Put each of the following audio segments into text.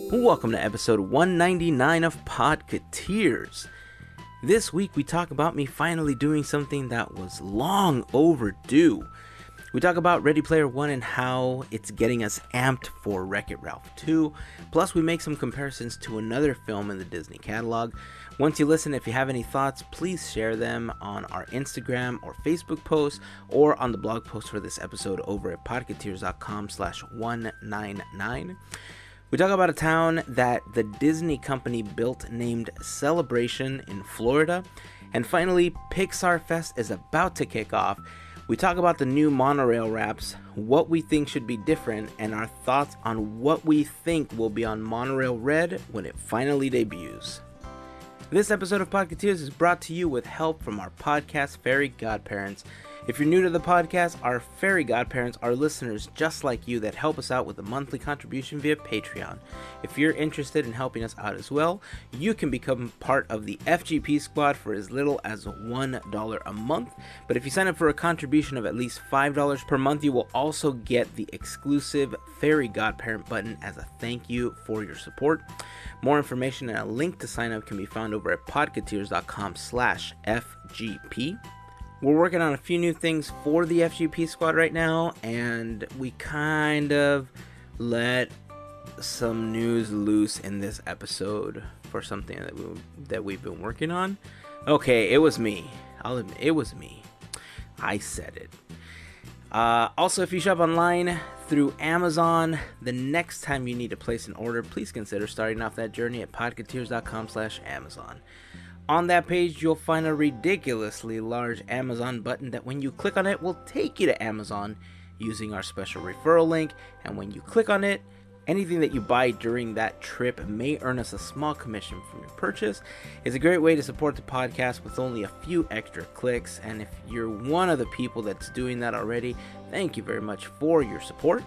Welcome to episode 199 of Podketeers. This week we talk about me finally doing something that was long overdue. We talk about Ready Player One and how it's getting us amped for Wreck-It Ralph 2. Plus we make some comparisons to another film in the Disney catalog. Once you listen, if you have any thoughts, please share them on our Instagram or Facebook post or on the blog post for this episode over at podketeers.com/199. We talk about a town that the Disney company built named Celebration in Florida. And finally, Pixar Fest is about to kick off. We talk about the new Monorail wraps, what we think should be different, and our thoughts on what we think will be on Monorail Red when it finally debuts. This episode of Podketeers is brought to you with help from our podcast, Fairy Godparents. If you're new to the podcast, our Fairy Godparents are listeners just like you that help us out with a monthly contribution via Patreon. If you're interested in helping us out as well, you can become part of the FGP Squad for as little as $1 a month. But if you sign up for a contribution of at least $5 per month, you will also get the exclusive Fairy Godparent button as a thank you for your support. More information and a link to sign up can be found over at podketeers.com/FGP. We're working on a few new things for the FGP Squad right now, and we kind of let some news loose in this episode for something that we've been working on. Okay, it was me. I'll admit, it was me. I said it. Also, if you shop online through Amazon, the next time you need to place an order, please consider starting off that journey at podketeers.com/Amazon. On that page, you'll find a ridiculously large Amazon button that when you click on it will take you to Amazon using our special referral link. And when you click on it, anything that you buy during that trip may earn us a small commission from your purchase. It's a great way to support the podcast with only a few extra clicks. And if you're one of the people that's doing that already, thank you very much for your support.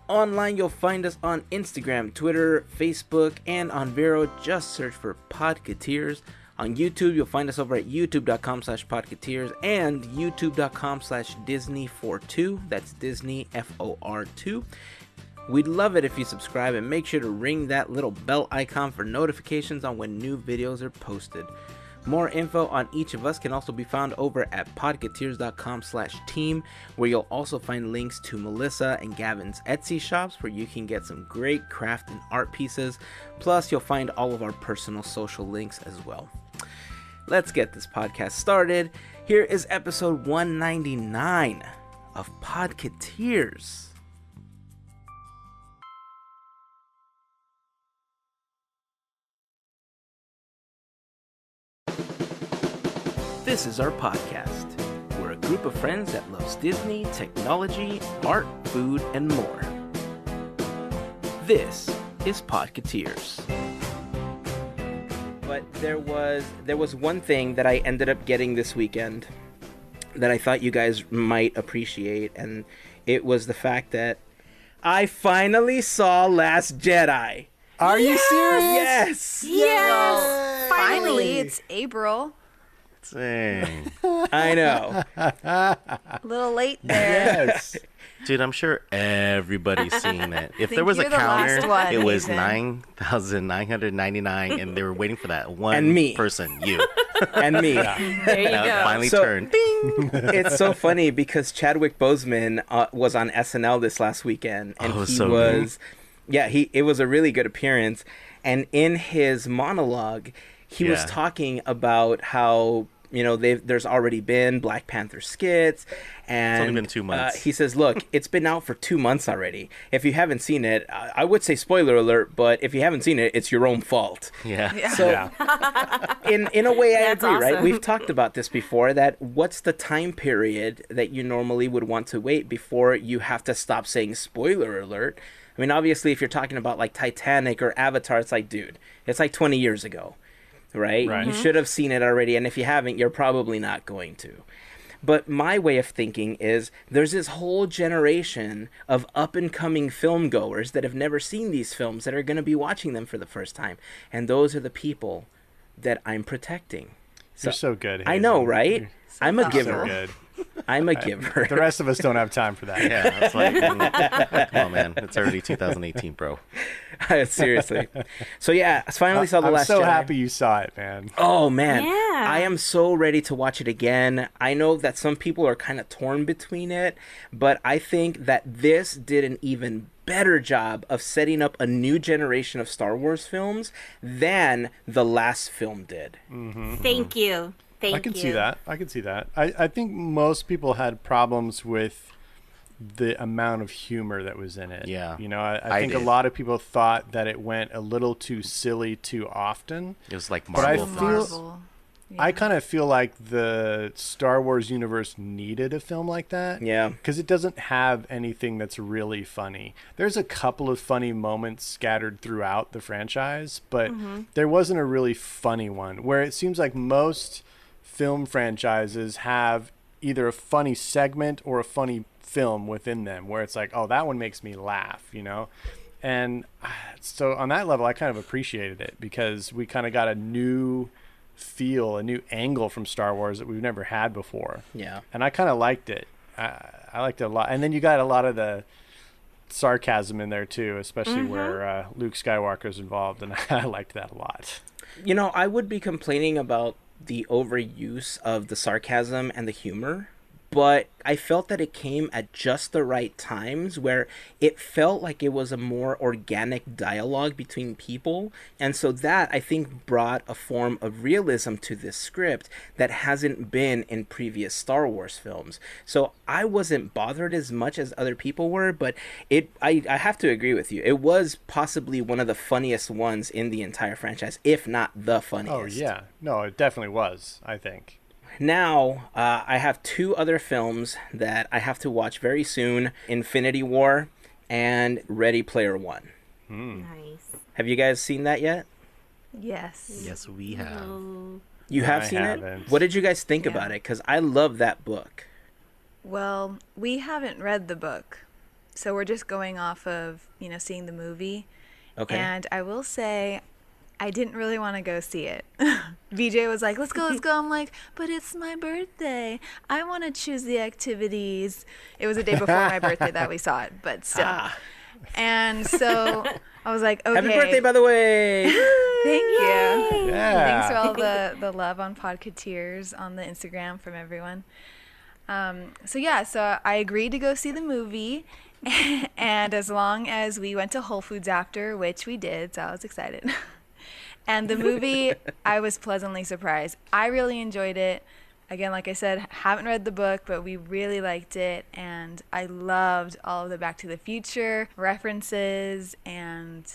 Online, you'll find us on Instagram, Twitter, Facebook, and on Vero. Just search for Podketeers. On YouTube, you'll find us over at youtube.com/Podketeers and youtube.com/Disney42. That's Disney FOR2. We'd love it if you subscribe and make sure to ring that little bell icon for notifications on when new videos are posted. More info on each of us can also be found over at podketeers.com/team, where you'll also find links to Melissa and Gavin's Etsy shops where you can get some great craft and art pieces. Plus, you'll find all of our personal social links as well. Let's get this podcast started. Here is episode 199 of Podketeers. This is our podcast. We're a group of friends that loves Disney, technology, art, food, and more. This is Podketeers. But there was one thing that I ended up getting this weekend that I thought you guys might appreciate, and it was the fact that I finally saw Last Jedi. Are you serious? Yes! Finally, it's April. Dang. I know. A little late there. Yes. Dude, I'm sure everybody's seen it. If there was a you're the last counter, one, it was Ethan. 9,999, and they were waiting for that one And me. person, you. And me. There you Now it go. finally So- turned. Ding! It's so funny because Chadwick Boseman was on SNL this last weekend, and Oh, he so was, it was a really good appearance. And in his monologue, he was Yeah. talking about how there's already been Black Panther skits, and only been 2 months. he says, "Look, it's been out for 2 months already. If you haven't seen it, I would say spoiler alert, but if you haven't seen it, it's your own fault." Yeah. So, in a way, I That's agree, right? awesome. We've talked about this before, that what's the time period that you normally would want to wait before you have to stop saying spoiler alert? I mean, obviously, if you're talking about like Titanic or Avatar, it's like, dude, it's like 20 years ago, right? Right. You should have seen it already, and if you haven't, you're probably not going to. But my way of thinking is there's this whole generation of up-and-coming film goers that have never seen these films that are going to be watching them for the first time. And those are the people that I'm protecting. You're so good. I know, Hazen. right? I'm a You're giver. so good. I'm a giver. The rest of us don't have time for that. Yeah, it's like, come on, man. It's already 2018, bro. Seriously. So yeah, I finally saw The Last Jedi. I'm so happy you saw it, man. Oh man, Yeah. I am so ready to watch it again. I know that some people are kind of torn between it, but I think that this did an even better job of setting up a new generation of Star Wars films than the last film did. Thank you. I can see that. I think most people had problems with the amount of humor that was in it. Yeah. You know, I think a lot of people thought that it went a little too silly too often. It was like But I Marvel. feel- Marvel. I kind of feel like the Star Wars universe needed a film like that. Yeah. Because it doesn't have anything that's really funny. There's a couple of funny moments scattered throughout the franchise, but there wasn't a really funny one. Where it seems like most film franchises have either a funny segment or a funny film within them, where it's like, oh, that one makes me laugh, you know? And so on that level, I kind of appreciated it because we kind of got a new feel, a new angle from Star Wars that we've never had before. Yeah. And I kind of liked it. I liked it a lot. And then you got a lot of the sarcasm in there too, especially where Luke Skywalker's involved, and I liked that a lot. You know, I would be complaining about the overuse of the sarcasm and the humor, but I felt that it came at just the right times where it felt like it was a more organic dialogue between people. And so that, I think, brought a form of realism to this script that hasn't been in previous Star Wars films. So I wasn't bothered as much as other people were, but I have to agree with you. It was possibly one of the funniest ones in the entire franchise, if not the funniest. Oh, yeah. No, it definitely was, I think. Now, I have two other films that I have to watch very soon: Infinity War and Ready Player One. Nice. Have you guys seen that yet? Yes. Yes, we have. You have I seen it? haven't. What did you guys think Yeah. about it? Because I love that book. Well, we haven't read the book, so we're just going off of, seeing the movie. Okay. And I will say, I didn't really want to go see it. VJ was like, let's go. I'm like, but it's my birthday. I want to choose the activities. It was the day before my birthday that we saw it, but still. And so I was like, okay. Happy birthday, by the way! Thank you. Yeah. Thanks for all the love on Podketeers on the Instagram from everyone. So I agreed to go see the movie. And as long as we went to Whole Foods after, which we did, so I was excited. And the movie, I was pleasantly surprised. I really enjoyed it. Again, like I said, haven't read the book, but we really liked it. And I loved all of the Back to the Future references and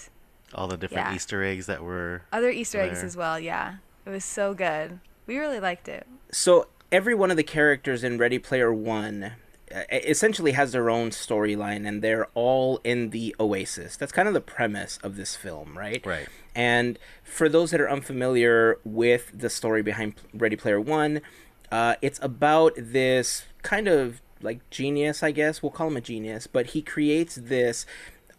All the different Yeah. Easter eggs that were other Easter eggs there. as well. Yeah, it was so good. We really liked it. So every one of the characters in Ready Player One essentially has their own storyline, and they're all in the Oasis. That's kind of the premise of this film, right? Right. And for those that are unfamiliar with the story behind Ready Player One, it's about this kind of like genius, I guess. We'll call him a genius, but he creates this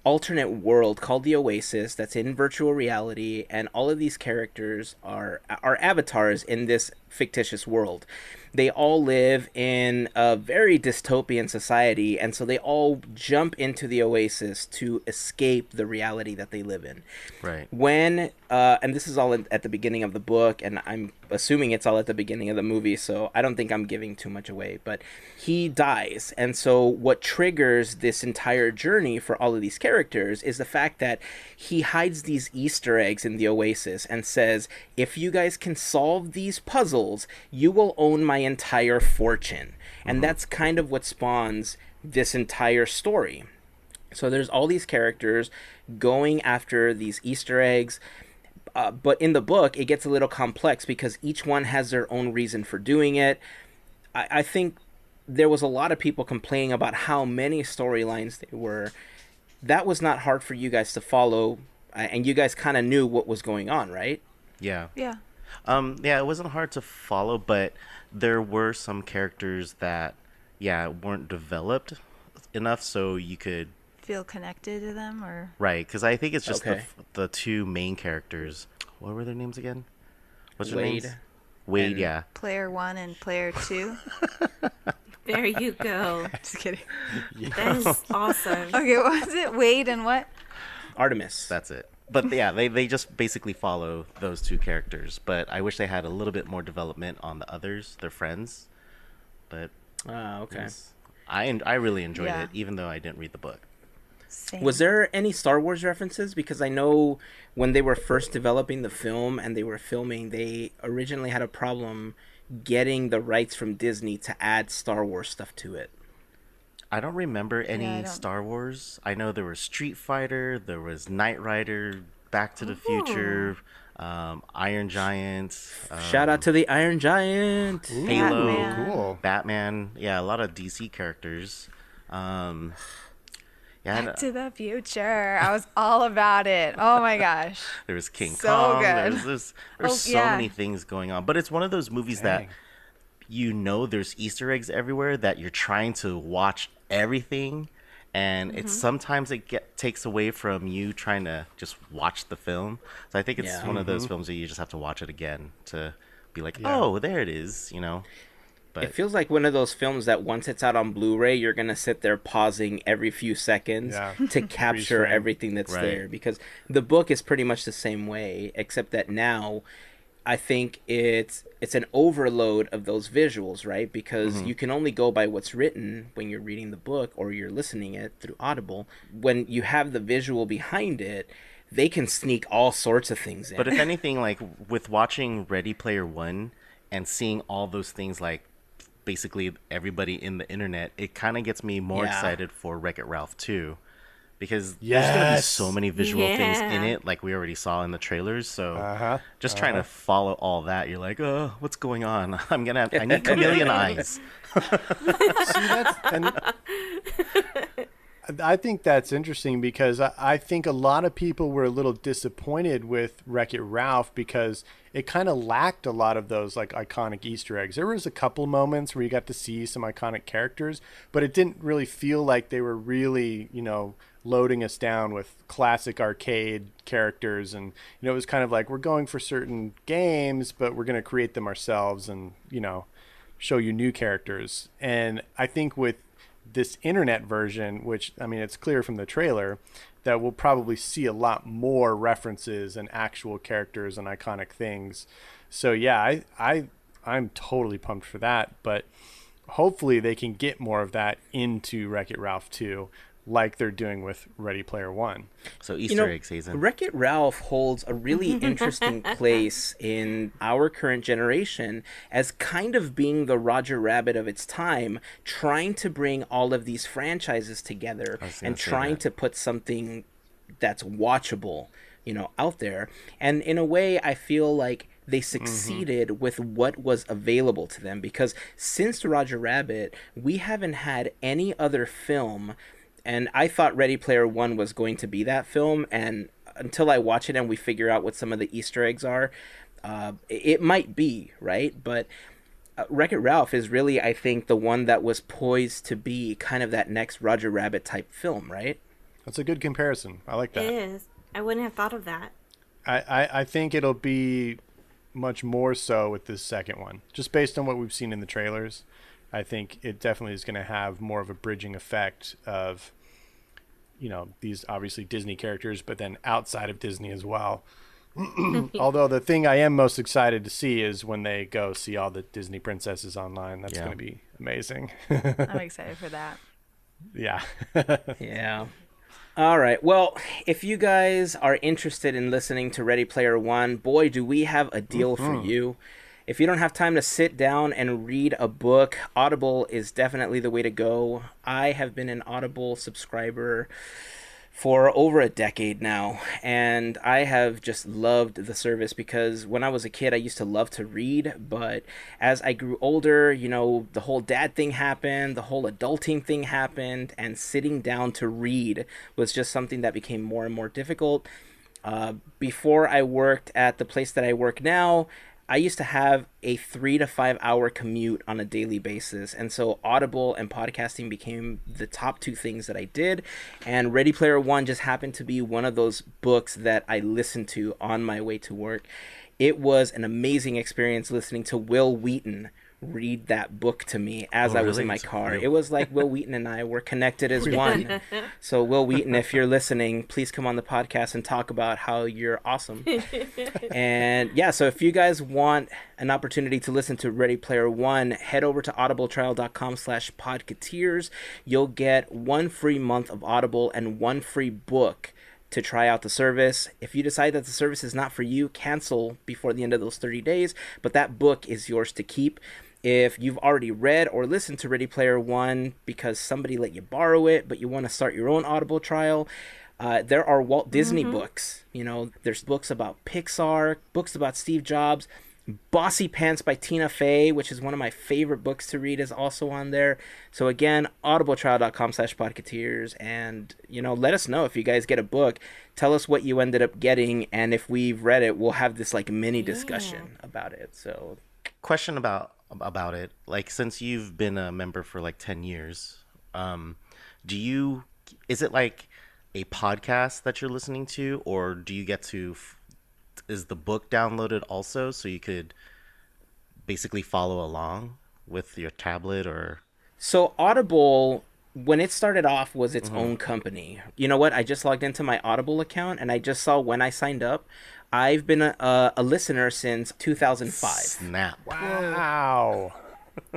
alternate world called the Oasis that's in virtual reality, and all of these characters are avatars in this fictitious world. They all live in a very dystopian society, and so they all jump into the Oasis to escape the reality that they live in. Right. When, and this is all at the beginning of the book, and I'm assuming it's all at the beginning of the movie, so I don't think I'm giving too much away, but he dies. And so what triggers this entire journey for all of these characters is the fact that he hides these Easter eggs in the Oasis and says, if you guys can solve these puzzles, you will own my entire fortune. And that's kind of what spawns this entire story. So there's all these characters going after these Easter eggs. But in the book, it gets a little complex because each one has their own reason for doing it. I think there was a lot of people complaining about how many storylines there were. That was not hard for you guys to follow, and you guys kind of knew what was going on, right? Yeah. Yeah. Yeah, it wasn't hard to follow, but there were some characters that, weren't developed enough so you could... Feel connected to them, or Right, because I think it's just Okay. the two main characters. What were their names again? What's their Wade names? Wade, and- yeah. player 1 and player 2. There you go. Just kidding. That is awesome. Okay, what was it? Wade and what? Artemis. That's it. But yeah, they just basically follow those two characters. But I wish they had a little bit more development on the others, their friends. But Okay. I really enjoyed Yeah. it, even though I didn't read the book. Same. Was there any Star Wars references? Because I know when they were first developing the film and they were filming, they originally had a problem getting the rights from Disney to add Star Wars stuff to it. I don't remember any I don't- Star Wars. I know there was Street Fighter, there was Knight Rider, Back to the Future, Iron Giant, Shout out to the Iron Giant. Halo, Batman. Cool. Batman. Yeah, a lot of DC characters. Yeah, Back to the Future. I was all about it. Oh my gosh. there was King So Kong. good. There's Oh, so yeah. many things going on. But it's one of those movies that Dang. you know there's Easter eggs everywhere that you're trying to watch everything. And it's sometimes it takes away from you trying to just watch the film. So I think it's Yeah. one of those films that you just have to watch it again to be like, Yeah. oh, there it is, you know. But It feels like one of those films that once it's out on Blu-ray, you're gonna sit there pausing every few seconds Yeah. to capture frame. everything that's Right. there. Because the book is pretty much the same way, except that now I think it's an overload of those visuals, right? Because you can only go by what's written when you're reading the book or you're listening it through Audible. When you have the visual behind it, they can sneak all sorts of things in. But if anything, like with watching Ready Player One and seeing all those things, like basically everybody in the internet, it kind of gets me more Yeah. excited for Wreck-It Ralph 2. Because there's going to be Yes. so many visual things in Yeah. it, like we already saw in the trailers. So Uh-huh. just trying to follow all that, you're like, oh, what's going on? I need chameleon eyes. See, I think that's interesting because I think a lot of people were a little disappointed with Wreck-It Ralph because it kind of lacked a lot of those like iconic Easter eggs. There was a couple moments where you got to see some iconic characters, but it didn't really feel like they were really, loading us down with classic arcade characters. And, it was kind of like we're going for certain games, but we're going to create them ourselves and, show you new characters. And I think with this internet version, which it's clear from the trailer that we'll probably see a lot more references and actual characters and iconic things. So yeah, I'm totally pumped for that, but hopefully they can get more of that into Wreck-It Ralph 2 like they're doing with Ready Player One. So Easter egg season. Wreck-It Ralph holds a really interesting place in our current generation as kind of being the Roger Rabbit of its time, trying to bring all of these franchises together and trying to put something that's watchable, out there. And in a way, I feel like they succeeded with what was available to them, because since Roger Rabbit, we haven't had any other film. And I thought Ready Player One was going to be that film, and until I watch it and we figure out what some of the Easter eggs are, it might be, right? But Wreck-It Ralph is really, I think, the one that was poised to be kind of that next Roger Rabbit type film, right? That's a good comparison. I like that. It is. I wouldn't have thought of that. I think it'll be much more so with this second one, just based on what we've seen in the trailers. I think it definitely is going to have more of a bridging effect of, these obviously Disney characters, but then outside of Disney as well. Although the thing I am most excited to see is when they go see all the Disney princesses online. That's going to be amazing. I'm excited for that. Yeah. Yeah. All right. Well, if you guys are interested in listening to Ready Player One, boy, do we have a deal for you. If you don't have time to sit down and read a book, Audible is definitely the way to go. I have been an Audible subscriber for over a decade now, and I have just loved the service because when I was a kid, I used to love to read, but as I grew older, the whole dad thing happened, the whole adulting thing happened, and sitting down to read was just something that became more and more difficult. Before I worked at the place that I work now, I used to have a 3 to 5 hour commute on a daily basis. And so Audible and podcasting became the top two things that I did. And Ready Player One just happened to be one of those books that I listened to on my way to work. It was an amazing experience listening to Will Wheaton read that book to me as I was in really? my It's car. real. It was like Will Wheaton and I were connected as one. So Will Wheaton, if you're listening, please come on the podcast and talk about how you're awesome. And yeah, so if you guys want an opportunity to listen to Ready Player One, head over to audibletrial.com/podketeers. You'll get 1 free month of Audible and 1 free book to try out the service. If you decide that the service is not for you, cancel before the end of those 30 days, but that book is yours to keep. If you've already read or listened to Ready Player One because somebody let you borrow it, but you want to start your own Audible trial, there are Walt Disney books. You know, there's books about Pixar, books about Steve Jobs. Bossy Pants by Tina Fey, which is one of my favorite books to read, is also on there. So again, audibletrial.com/podketeers, and let us know if you guys get a book. Tell us what you ended up getting, and if we've read it, we'll have this like mini discussion about it. So Question about it. Like, since you've been a member for like 10 years, is it like a podcast that you're listening to, or do you get to is the book downloaded also, so you could basically follow along with your tablet? Or So Audible, when it started off, was its own company. You know what? I just logged into my Audible account, and I just saw when I signed up. I've been a listener since 2005. snap. Wow.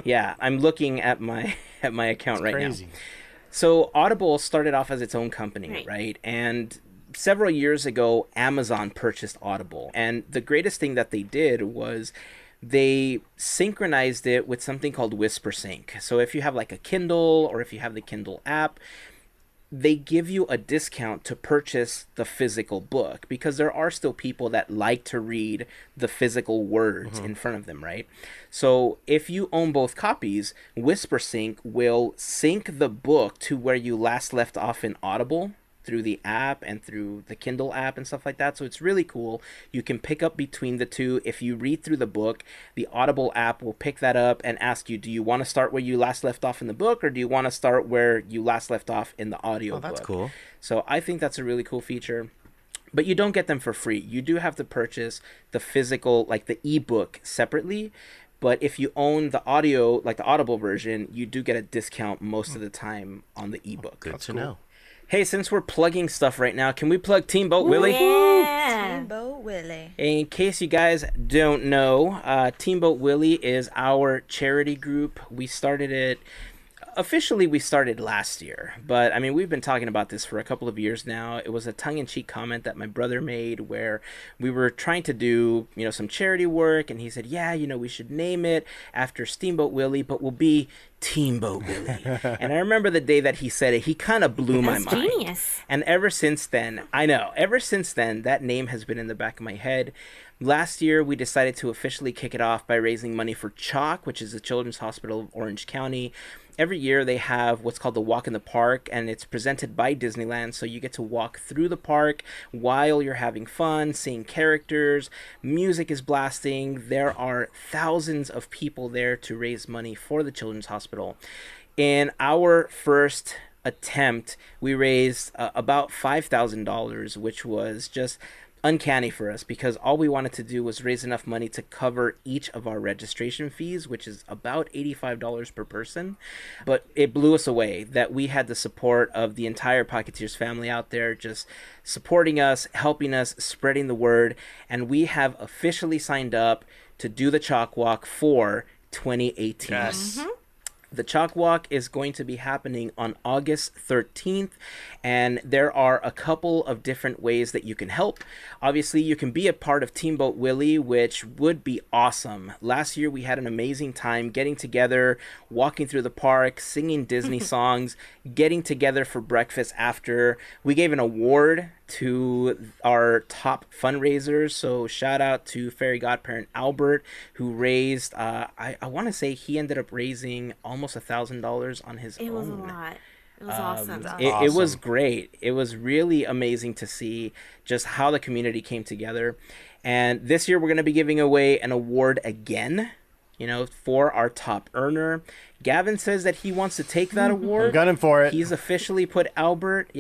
Yeah, I'm looking at my account right Crazy. now. So Audible started off as its own company, right? And several years ago, Amazon purchased Audible. And the greatest thing that they did was they synchronized it with something called WhisperSync. So if you have like a Kindle, or if you have the Kindle app, they give you a discount to purchase the physical book, because there are still people that like to read the physical words in front of them, right? So if you own both copies, WhisperSync will sync the book to where you last left off in Audible through the app and through the Kindle app and stuff like that. So it's really cool. You can pick up between the two. If you read through the book, the Audible app will pick that up and ask you, do you want to start where you last left off in the book, or do you want to start where you last left off in the audio book? That's cool. So I think that's a really cool feature. But you don't get them for free. You do have to purchase the physical, like the ebook, separately. But if you own the audio, like the Audible version, you do get a discount most of the time on the ebook. Good to know. Hey, since we're plugging stuff right now, can we plug Team Boat Willie? Yeah. Steamboat Willie. In case you guys don't know, Team Boat Willie is our charity group. We started it last year, but I mean, we've been talking about this for a couple of years now. It was a tongue-in-cheek comment that my brother made where we were trying to do, some charity work, and he said, yeah, we should name it after Steamboat Willie, but we'll be Teamboat Willie. And I remember the day that he said it, he kind of blew my That's mind. genius. And ever since then, that name has been in the back of my head. Last year, we decided to officially kick it off by raising money for CHOC, which is the Children's Hospital of Orange County. Every year they have what's called the Walk in the Park, and it's presented by Disneyland, so you get to walk through the park while you're having fun, seeing characters, music is blasting. There are thousands of people there to raise money for the Children's Hospital. In our first attempt, we raised about $5,000, which was just uncanny for us, because all we wanted to do was raise enough money to cover each of our registration fees, which is about $85 per person. But it blew us away that we had the support of the entire Podketeers family out there, just supporting us, helping us, spreading the word, and we have officially signed up to do the Chalk Walk for 2018. Yes. The Chalk Walk is going to be happening on August 13th, and there are a couple of different ways that you can help. Obviously, you can be a part of Team Boat Willie, which would be awesome. Last year, we had an amazing time getting together, walking through the park, singing Disney songs, getting together for breakfast after. We gave an award to our top fundraisers, so shout out to Fairy Godparent Albert, who raised I want to say he ended up raising almost $1,000 on his own. It was a lot. It was awesome. It was great. It was really amazing to see just how the community came together. And this year we're going to be giving away an award again, for our top earner. Gavin says that he wants to take that award. I'm gunning for it. He's officially put Albert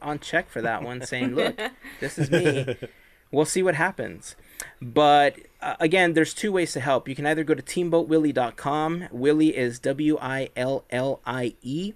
on check for that one, saying, look, this is me. We'll see what happens. But again, there's two ways to help. You can either go to teamboatwillie.com. Willie is Willie.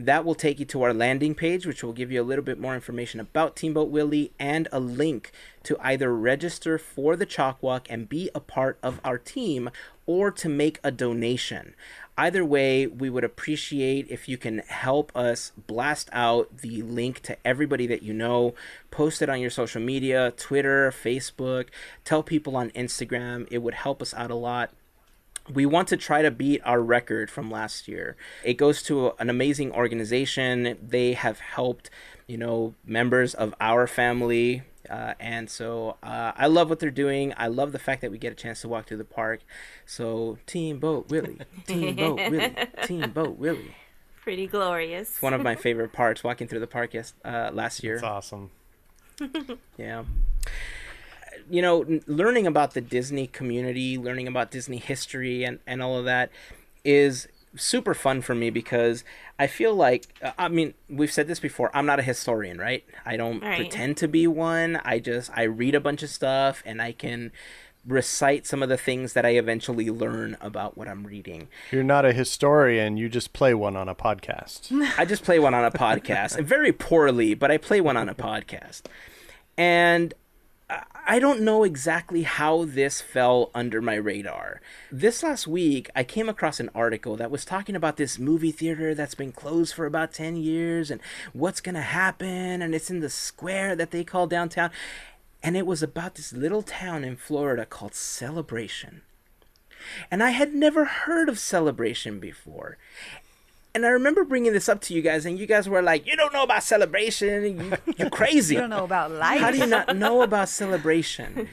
That will take you to our landing page, which will give you a little bit more information about Teamboat Willie and a link to either register for the Chalk Walk and be a part of our team or to make a donation. Either way, we would appreciate if you can help us blast out the link to everybody that you know. Post it on your social media, Twitter, Facebook. Tell people on Instagram. It would help us out a lot. We want to try to beat our record from last year. It goes to an amazing organization. They have helped, members of our family. And so I love what they're doing. I love the fact that we get a chance to walk through the park. So Team Boat Willie, Team Boat Willie, Team Boat Willie. Pretty glorious. It's one of my favorite parts, walking through the park last year. That's awesome. Yeah. Learning about the Disney community, learning about Disney history and all of that is super fun for me because I feel like, we've said this before, I'm not a historian, right? I don't pretend to be one. I read a bunch of stuff and I can recite some of the things that I eventually learn about what I'm reading. You're not a historian, you just play one on a podcast. I just play one on a podcast, and very poorly, but I play one on a podcast. And I don't know exactly how this fell under my radar. This last week, I came across an article that was talking about this movie theater that's been closed for about 10 years and what's going to happen. And it's in the square that they call downtown. And it was about this little town in Florida called Celebration. And I had never heard of Celebration before. And I remember bringing this up to you guys, and you guys were like, "You don't know about Celebration. You're crazy. You don't know about life. How do you not know about Celebration?"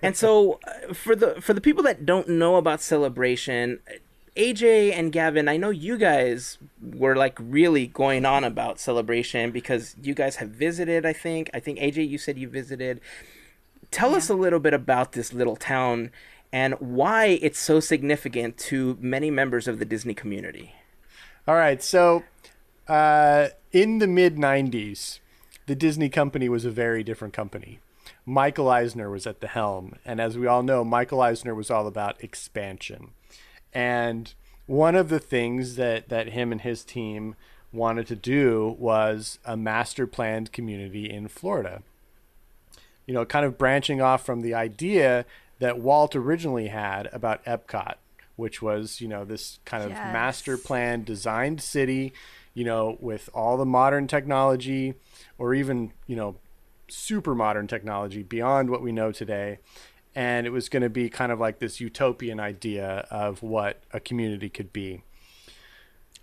And so, for the people that don't know about Celebration, AJ and Gavin, I know you guys were like really going on about Celebration because you guys have visited. I think AJ, you said you visited. Tell us a little bit about this little town and why it's so significant to many members of the Disney community. All right, so in the mid-'90s, the Disney company was a very different company. Michael Eisner was at the helm, and as we all know, Michael Eisner was all about expansion. And one of the things that him and his team wanted to do was a master-planned community in Florida. Kind of branching off from the idea that Walt originally had about Epcot, which was, this kind of master plan designed city, with all the modern technology or even, super modern technology beyond what we know today. And it was going to be kind of like this utopian idea of what a community could be.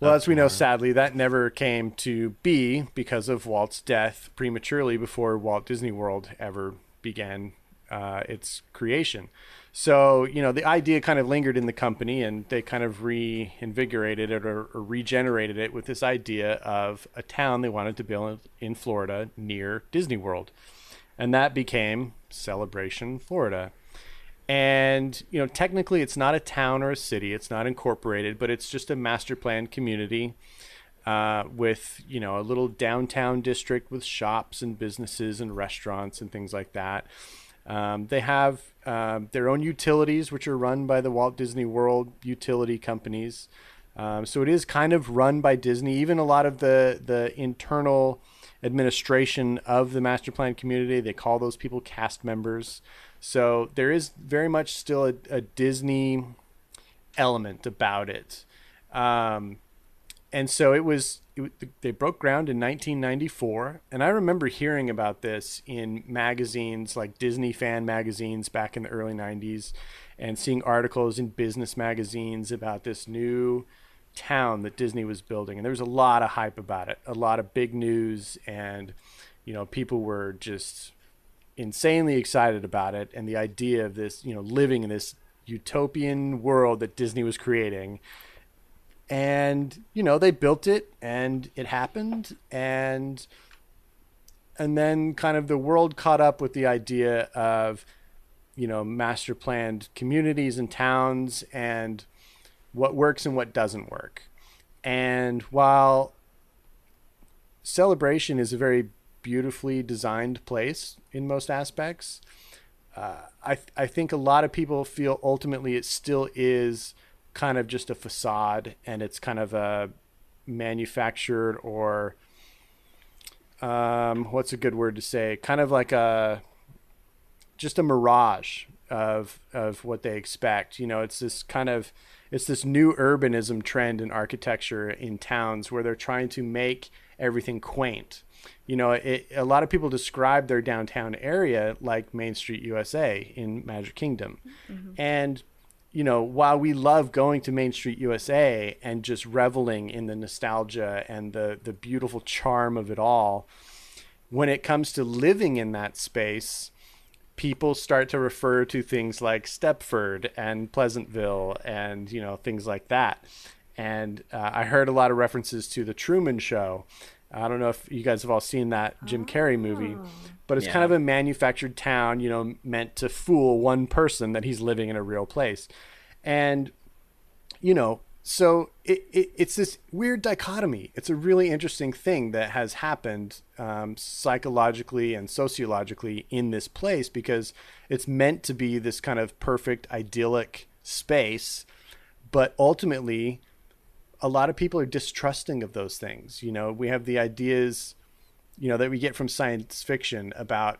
Well, as we know, sadly, that never came to be because of Walt's death prematurely before Walt Disney World ever began its creation. So, the idea kind of lingered in the company, and they kind of reinvigorated it or regenerated it with this idea of a town they wanted to build in Florida near Disney World. And that became Celebration, Florida. And, technically it's not a town or a city. It's not incorporated, but it's just a master planned community with, a little downtown district with shops and businesses and restaurants and things like that. They have their own utilities, which are run by the Walt Disney World utility companies. So it is kind of run by Disney. Even a lot of the internal administration of the master plan community, they call those people cast members. So there is very much still a Disney element about it. And so they broke ground in 1994. And I remember hearing about this in magazines like Disney fan magazines back in the early 90s and seeing articles in business magazines about this new town that Disney was building. And there was a lot of hype about it, a lot of big news. And, people were just insanely excited about it. And the idea of this, living in this utopian world that Disney was creating. And, they built it and it happened. And then kind of the world caught up with the idea of, master planned communities and towns and what works and what doesn't work. And while Celebration is a very beautifully designed place in most aspects, I think a lot of people feel ultimately it still is kind of just a facade, and it's kind of a manufactured, or what's a good word to say? Kind of like just a mirage of what they expect. It's this new urbanism trend in architecture in towns where they're trying to make everything quaint. A lot of people describe their downtown area like Main Street USA in Magic Kingdom. Mm-hmm. And, while we love going to Main Street USA and just reveling in the nostalgia and the beautiful charm of it all, when it comes to living in that space, people start to refer to things like Stepford and Pleasantville and, things like that. And I heard a lot of references to The Truman Show. I don't know if you guys have all seen that Jim Carrey movie, but it's kind of a manufactured town, meant to fool one person that he's living in a real place. And, so it's this weird dichotomy. It's a really interesting thing that has happened psychologically and sociologically in this place, because it's meant to be this kind of perfect, idyllic space. But ultimately, a lot of people are distrusting of those things. We have the ideas, that we get from science fiction about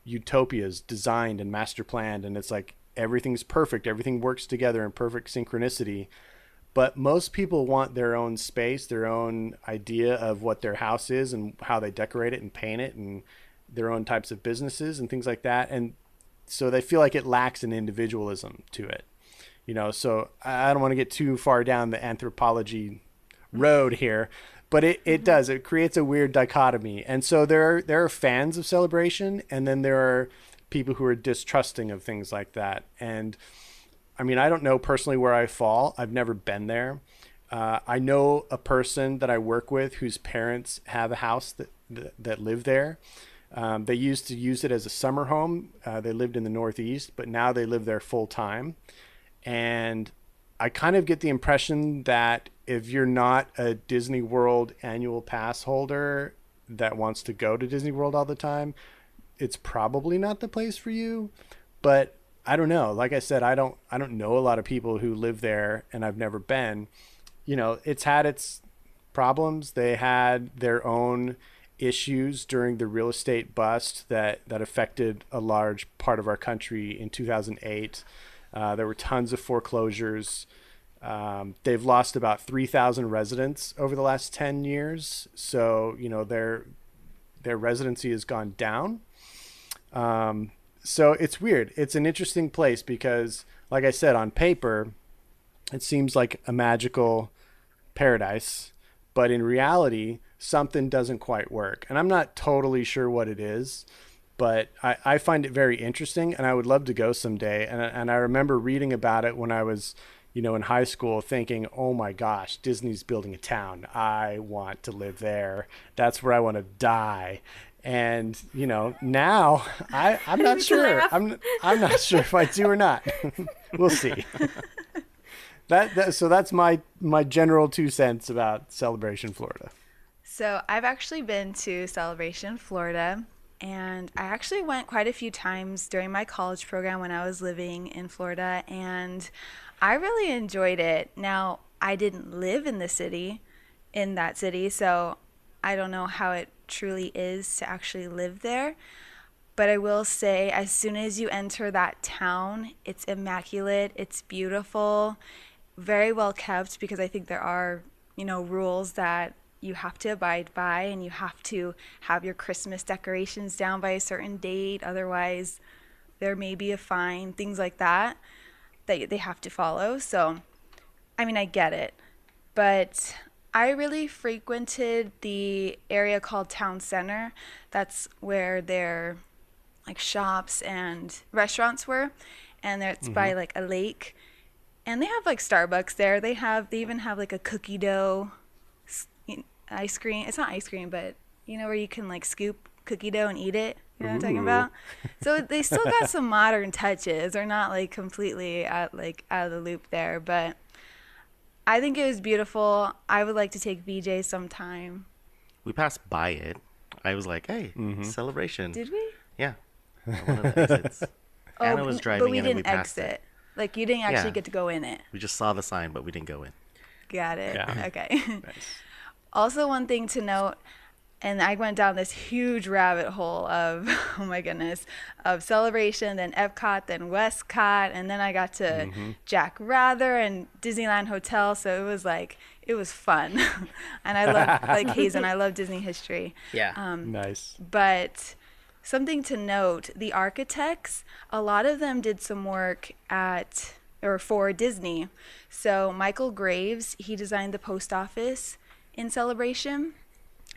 utopias designed and master planned. And it's like everything's perfect. Everything works together in perfect synchronicity. But most people want their own space, their own idea of what their house is and how they decorate it and paint it, and their own types of businesses and things like that. And so they feel like it lacks an individualism to it. So I don't want to get too far down the anthropology road here, but it does. It creates a weird dichotomy. And so there are fans of Celebration, and then there are people who are distrusting of things like that. And I mean, I don't know personally where I fall. I've never been there. I know a person that I work with whose parents have a house that live there. They used to use it as a summer home. They lived in the Northeast, but now they live there full time. And I kind of get the impression that if you're not a Disney World annual pass holder that wants to go to Disney World all the time, it's probably not the place for you. But I don't know. Like I said, I don't know a lot of people who live there, and I've never been. It's had its problems. They had their own issues during the real estate bust that affected a large part of our country in 2008. There were tons of foreclosures. They've lost about 3,000 residents over the last 10 years. So, their residency has gone down. So it's weird. It's an interesting place because, like I said, on paper, it seems like a magical paradise. But in reality, something doesn't quite work. And I'm not totally sure what it is. But I find it very interesting, and I would love to go someday. And I remember reading about it when I was, in high school, thinking, oh my gosh, Disney's building a town. I want to live there. That's where I want to die. And, now I'm not sure. I'm not sure if I do or not. We'll see. So that's my general 2 cents about Celebration Florida. So I've actually been to Celebration Florida. And I actually went quite a few times during my college program when I was living in Florida, and I really enjoyed it. Now, I didn't live in that city, so I don't know how it truly is to actually live there. But I will say, as soon as you enter that town, it's immaculate, it's beautiful, very well kept, because I think there are, rules that you have to abide by, and you have to have your Christmas decorations down by a certain date. Otherwise, there may be a fine, things like that they have to follow. So, I mean, I get it. But I really frequented the area called Town Center. That's where their shops and restaurants were. And it's by a lake. And they have Starbucks there. They even have a cookie dough ice cream. It's not ice cream, but where you can scoop cookie dough and eat it. You know what I'm talking about? So they still got some modern touches. They're not completely out of the loop there, but I think it was beautiful. I would like to take BJ sometime. We passed by it. I was like, hey, Celebration. Did we? Yeah. One of the exits. Anna was but driving we in and we didn't passed exit. it. Like, you didn't actually Yeah. get to go in it. We just saw the sign, but we didn't go in. Got it. Yeah. Okay. Nice. Also, one thing to note, and I went down this huge rabbit hole of, oh my goodness, of Celebration, then Epcot, then Westcott, and then I got to Jack Rather and Disneyland Hotel. So it was fun. And I love, like Hazen, I love Disney history. Yeah. Nice. But something to note, the architects, a lot of them did some work for Disney. So Michael Graves, he designed the post office in Celebration.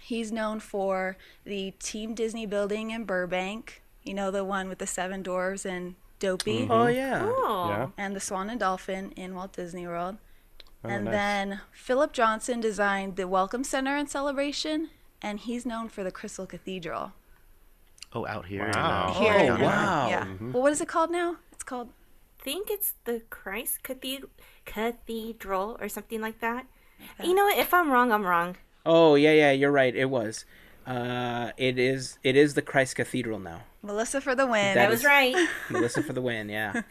He's known for the Team Disney building in Burbank, the one with the 7 doors and Dopey, Oh yeah. Cool. Yeah. and the Swan and Dolphin in Walt Disney World. Oh, And nice. then Philip Johnson designed the Welcome Center in Celebration, and he's known for the Crystal Cathedral. Oh, out here. Wow. Here Oh, in Denver. wow. Yeah. Well, what is it called now? It's called I think it's the Christ Cathedral or something like that. You know what? If I'm wrong, I'm wrong. Oh yeah, you're right. It was. It is the Christ Cathedral now. Melissa for the win. That I was is- right. Melissa for the win. Yeah.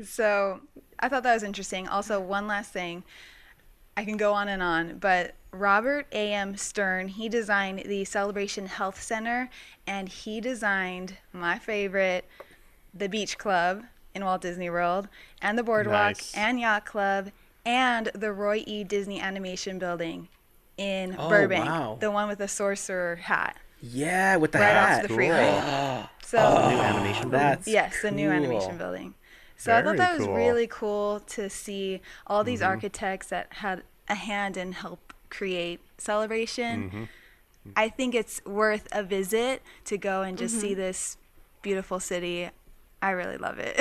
So I thought that was interesting. Also, one last thing. I can go on and on, but Robert A.M. Stern, he designed the Celebration Health Center, and he designed my favorite, the Beach Club in Walt Disney World, and the Boardwalk, Nice. and Yacht Club, and the Roy E. Disney Animation Building in Oh, Burbank, wow. the one with the sorcerer hat, Yeah, with the right hat. off the freeway. So New animation building. That's yes, the new cool. animation building. So I thought Very that was cool. really cool to see all these architects that had a hand in help create Celebration. I think it's worth a visit to go and just see this beautiful city. I really love it.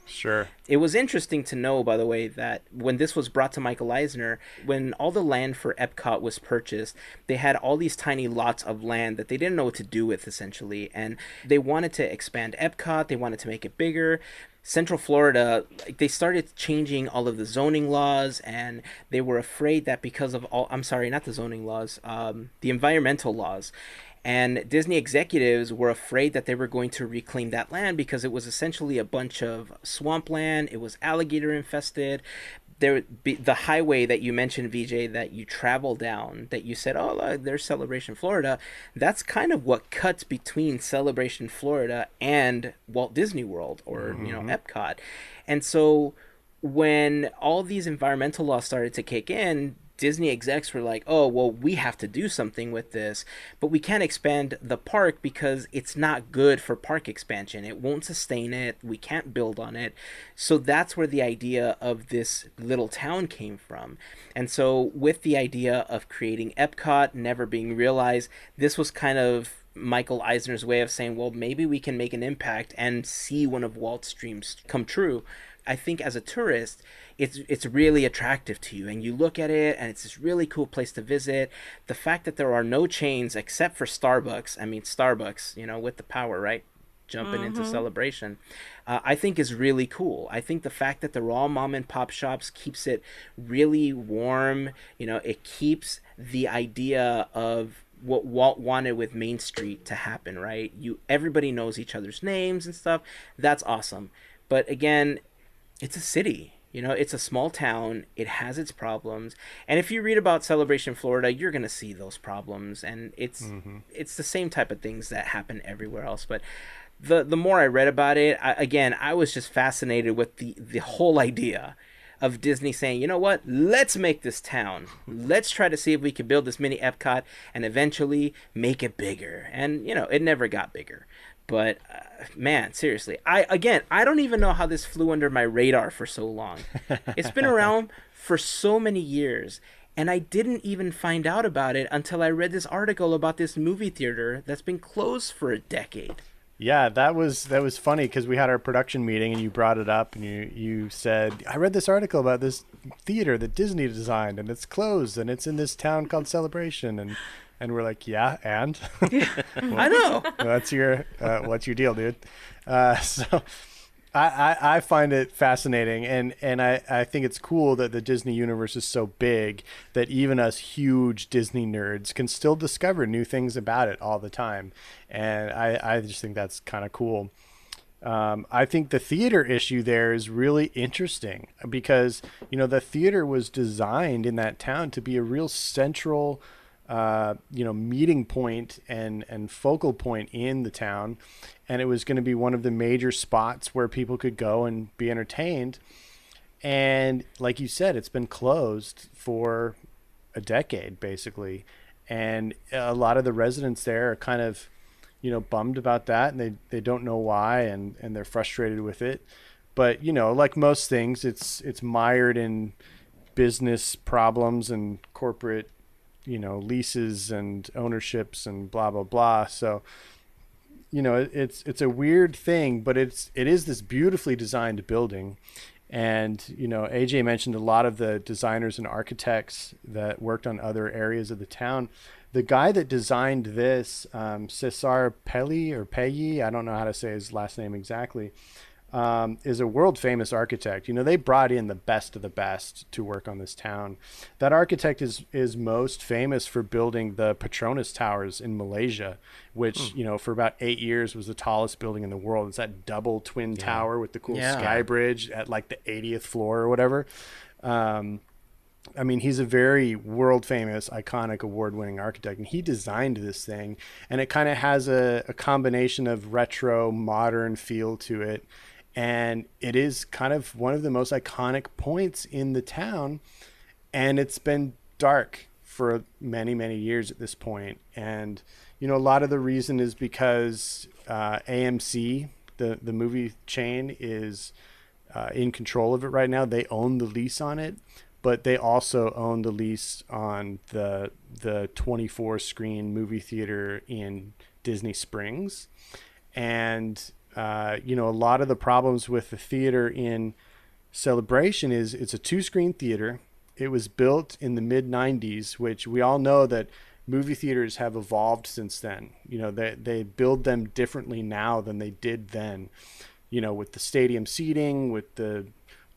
Sure. It was interesting to know, by the way, that when this was brought to Michael Eisner, when all the land for Epcot was purchased, they had all these tiny lots of land that they didn't know what to do with, essentially. And they wanted to expand Epcot, they wanted to make it bigger. Central Florida, they started changing all of the zoning laws, and they were afraid that because of I'm sorry, not the zoning laws, the environmental laws. And Disney executives were afraid that they were going to reclaim that land because it was essentially a bunch of swampland. It was alligator infested. The highway that you mentioned, VJ, that you travel down, that you said, oh, look, there's Celebration Florida. That's kind of what cuts between Celebration Florida and Walt Disney World, or Epcot. And so when all these environmental laws started to kick in, Disney execs were like, oh, well, we have to do something with this, but we can't expand the park because it's not good for park expansion. It won't sustain it. We can't build on it. So that's where the idea of this little town came from. And so with the idea of creating Epcot never being realized, this was kind of Michael Eisner's way of saying, well, maybe we can make an impact and see one of Walt's dreams come true. I think as a tourist, it's really attractive to you, and you look at it and it's this really cool place to visit. The fact that there are no chains except for Starbucks, with the power, right, jumping into Celebration, I think is really cool. I think the fact that they're all mom and pop shops keeps it really warm. It keeps the idea of what Walt wanted with Main Street to happen, right? Everybody knows each other's names and stuff. That's awesome. But again, it's a city. It's a small town. It has its problems. And if you read about Celebration Florida, you're going to see those problems. And it's the same type of things that happen everywhere else. But the more I read about it, I was just fascinated with the whole idea of Disney saying, you know what, let's make this town. Let's try to see if we can build this mini Epcot and eventually make it bigger. And, it never got bigger. But man, seriously, I don't even know how this flew under my radar for so long. It's been around for so many years, and I didn't even find out about it until I read this article about this movie theater that's been closed for a decade. Yeah, that was funny because we had our production meeting and you brought it up and you said, I read this article about this theater that Disney designed and it's closed and it's in this town called Celebration, and we're like, yeah, and I know. that's your what's your deal, dude? So I find it fascinating, and I think it's cool that the Disney universe is so big that even us huge Disney nerds can still discover new things about it all the time, and I just think that's kind of cool. I think the theater issue there is really interesting because, the theater was designed in that town to be a real central, meeting point and focal point in the town. And it was going to be one of the major spots where people could go and be entertained. And like you said, it's been closed for a decade, basically. And a lot of the residents there are kind of, bummed about that, and they don't know why, and they're frustrated with it. But, like most things, it's mired in business problems and corporate, leases and ownerships and blah, blah, blah. So, it's a weird thing, but it is this beautifully designed building. And, AJ mentioned a lot of the designers and architects that worked on other areas of the town. The guy that designed this, Cesar Pelli, I don't know how to say his last name exactly, is a world famous architect. They brought in the best of the best to work on this town. That architect is most famous for building the Petronas Towers in Malaysia, which, for about 8 years was the tallest building in the world. It's that double twin tower with the cool sky bridge at like the 80th floor or whatever. He's a very world famous, iconic, award winning architect, and he designed this thing, and it kind of has a combination of retro, modern feel to it. And it is kind of one of the most iconic points in the town. And it's been dark for many, many years at this point. And, a lot of the reason is because AMC, the movie chain, is in control of it right now. They own the lease on it, but they also own the lease on the 24 screen movie theater in Disney Springs. And a lot of the problems with the theater in Celebration is it's a 2-screen theater. It was built in the mid 90s, which we all know that movie theaters have evolved since then. They build them differently now than they did then, with the stadium seating, with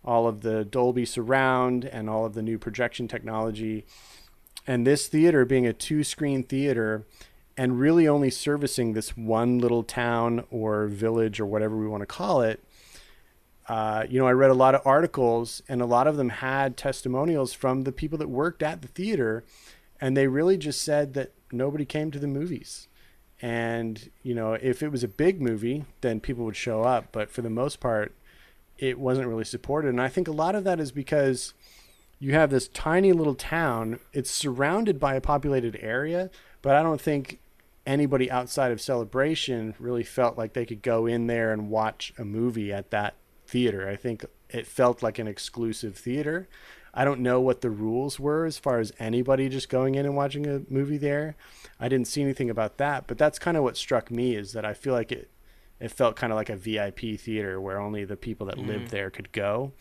all of the Dolby surround and all of the new projection technology. And this theater being a 2-screen theater and really only servicing this one little town or village or whatever we want to call it. I read a lot of articles, and a lot of them had testimonials from the people that worked at the theater, and they really just said that nobody came to the movies. And, if it was a big movie, then people would show up. But for the most part, it wasn't really supported. And I think a lot of that is because you have this tiny little town. It's surrounded by a populated area, but I don't think anybody outside of Celebration really felt like they could go in there and watch a movie at that theater. I think it felt like an exclusive theater. I don't know what the rules were as far as anybody just going in and watching a movie there. I didn't see anything about that, but that's kind of what struck me, is that I feel like it felt kind of like a VIP theater where only the people that lived there could go.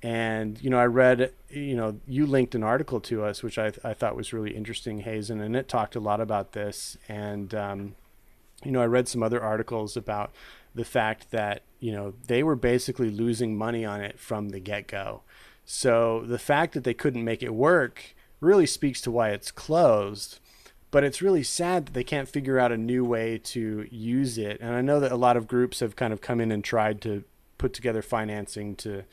And, I read, you linked an article to us, which I thought was really interesting, Hazen, and it talked a lot about this. And, I read some other articles about the fact that, they were basically losing money on it from the get-go. So the fact that they couldn't make it work really speaks to why it's closed. But it's really sad that they can't figure out a new way to use it. And I know that a lot of groups have kind of come in and tried to put together financing to,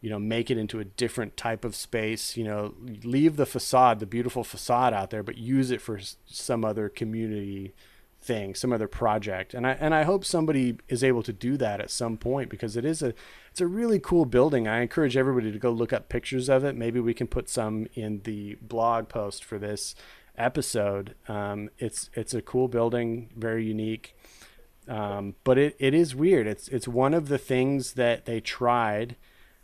make it into a different type of space, leave the facade, the beautiful facade out there, but use it for some other community thing, some other project. And I hope somebody is able to do that at some point, because it's a really cool building. I encourage everybody to go look up pictures of it. Maybe we can put some in the blog post for this episode. It's a cool building, very unique. But it is weird. It's one of the things that they tried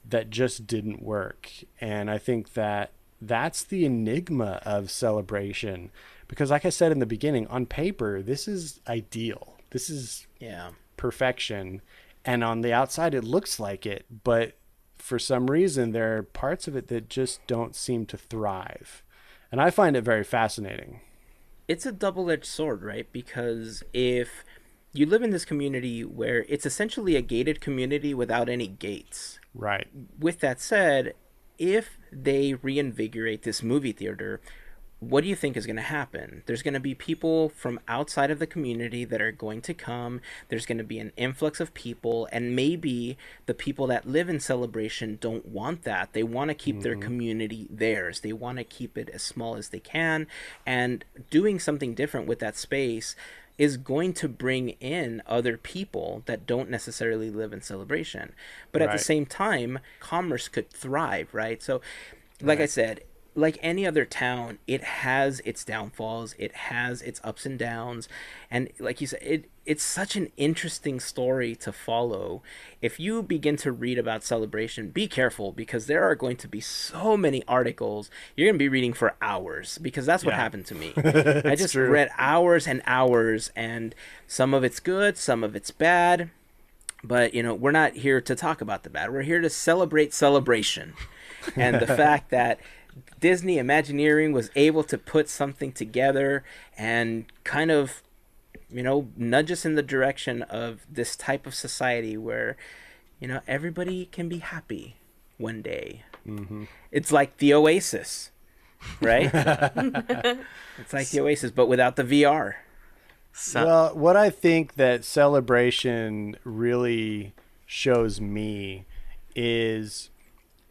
that just didn't work. And I think that that's the enigma of Celebration, because like I said in the beginning, on paper, this is ideal. This is perfection. And on the outside, it looks like it, but for some reason, there are parts of it that just don't seem to thrive. And I find it very fascinating. It's a double-edged sword, right? Because if you live in this community where it's essentially a gated community without any gates. Right. With that said, if they reinvigorate this movie theater, what do you think is going to happen? There's going to be people from outside of the community that are going to come. There's going to be an influx of people, and maybe the people that live in Celebration don't want that. They want to keep their community theirs. They want to keep it as small as they can, and doing something different with that space is going to bring in other people that don't necessarily live in Celebration. But at the same time, commerce could thrive, right? So, like I said, like any other town, it has its downfalls, it has its ups and downs, and like you said, it's such an interesting story to follow. If you begin to read about Celebration, be careful, because there are going to be so many articles. You're going to be reading for hours, because that's what happened to me. I just read hours and hours, and some of it's good, some of it's bad, but we're not here to talk about the bad. We're here to celebrate Celebration. And the fact that Disney Imagineering was able to put something together and kind of, nudge us in the direction of this type of society where, everybody can be happy one day. It's like the Oasis, right? It's like the Oasis, but without the VR. Well, what I think that Celebration really shows me is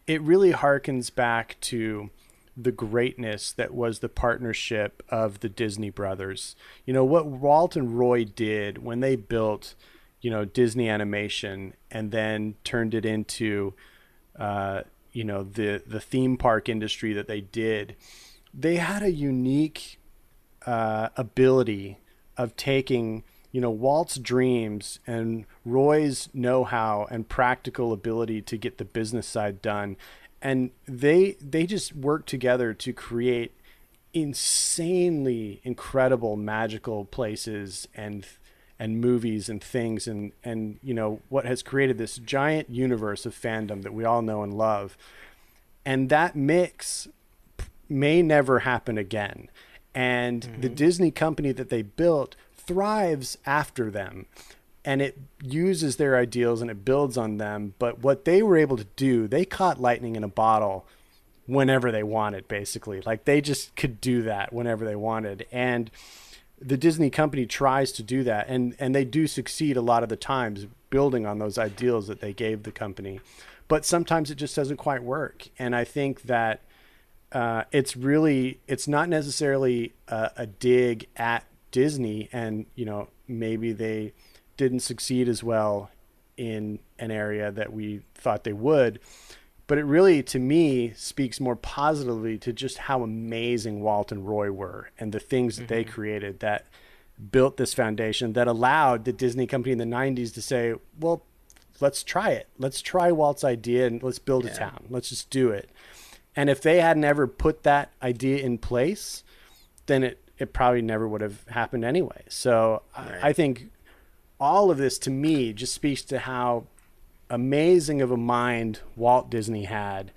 it really harkens back to the greatness that was the partnership of the Disney brothers. What Walt and Roy did when they built, Disney Animation and then turned it into, the theme park industry that they did. They had a unique ability of taking Walt's dreams and Roy's know-how and practical ability to get the business side done. And they just worked together to create insanely incredible magical places and movies and things and what has created this giant universe of fandom that we all know and love. And that mix may never happen again. And the Disney company that they built thrives after them, and it uses their ideals and it builds on them. But what they were able to do, they caught lightning in a bottle whenever they wanted, basically. Like, they just could do that whenever they wanted. And the Disney company tries to do that, and they do succeed a lot of the times building on those ideals that they gave the company. But sometimes it just doesn't quite work. And I think that it's not necessarily a dig at Disney, and maybe they didn't succeed as well in an area that we thought they would, but it really, to me, speaks more positively to just how amazing Walt and Roy were and the things that they created that built this foundation that allowed the Disney company in the 90s to say, well, let's try it. Let's try Walt's idea and let's build a town. Let's just do it. And if they hadn't ever put that idea in place, then it probably never would have happened anyway. So I think all of this, to me, just speaks to how amazing of a mind Walt Disney had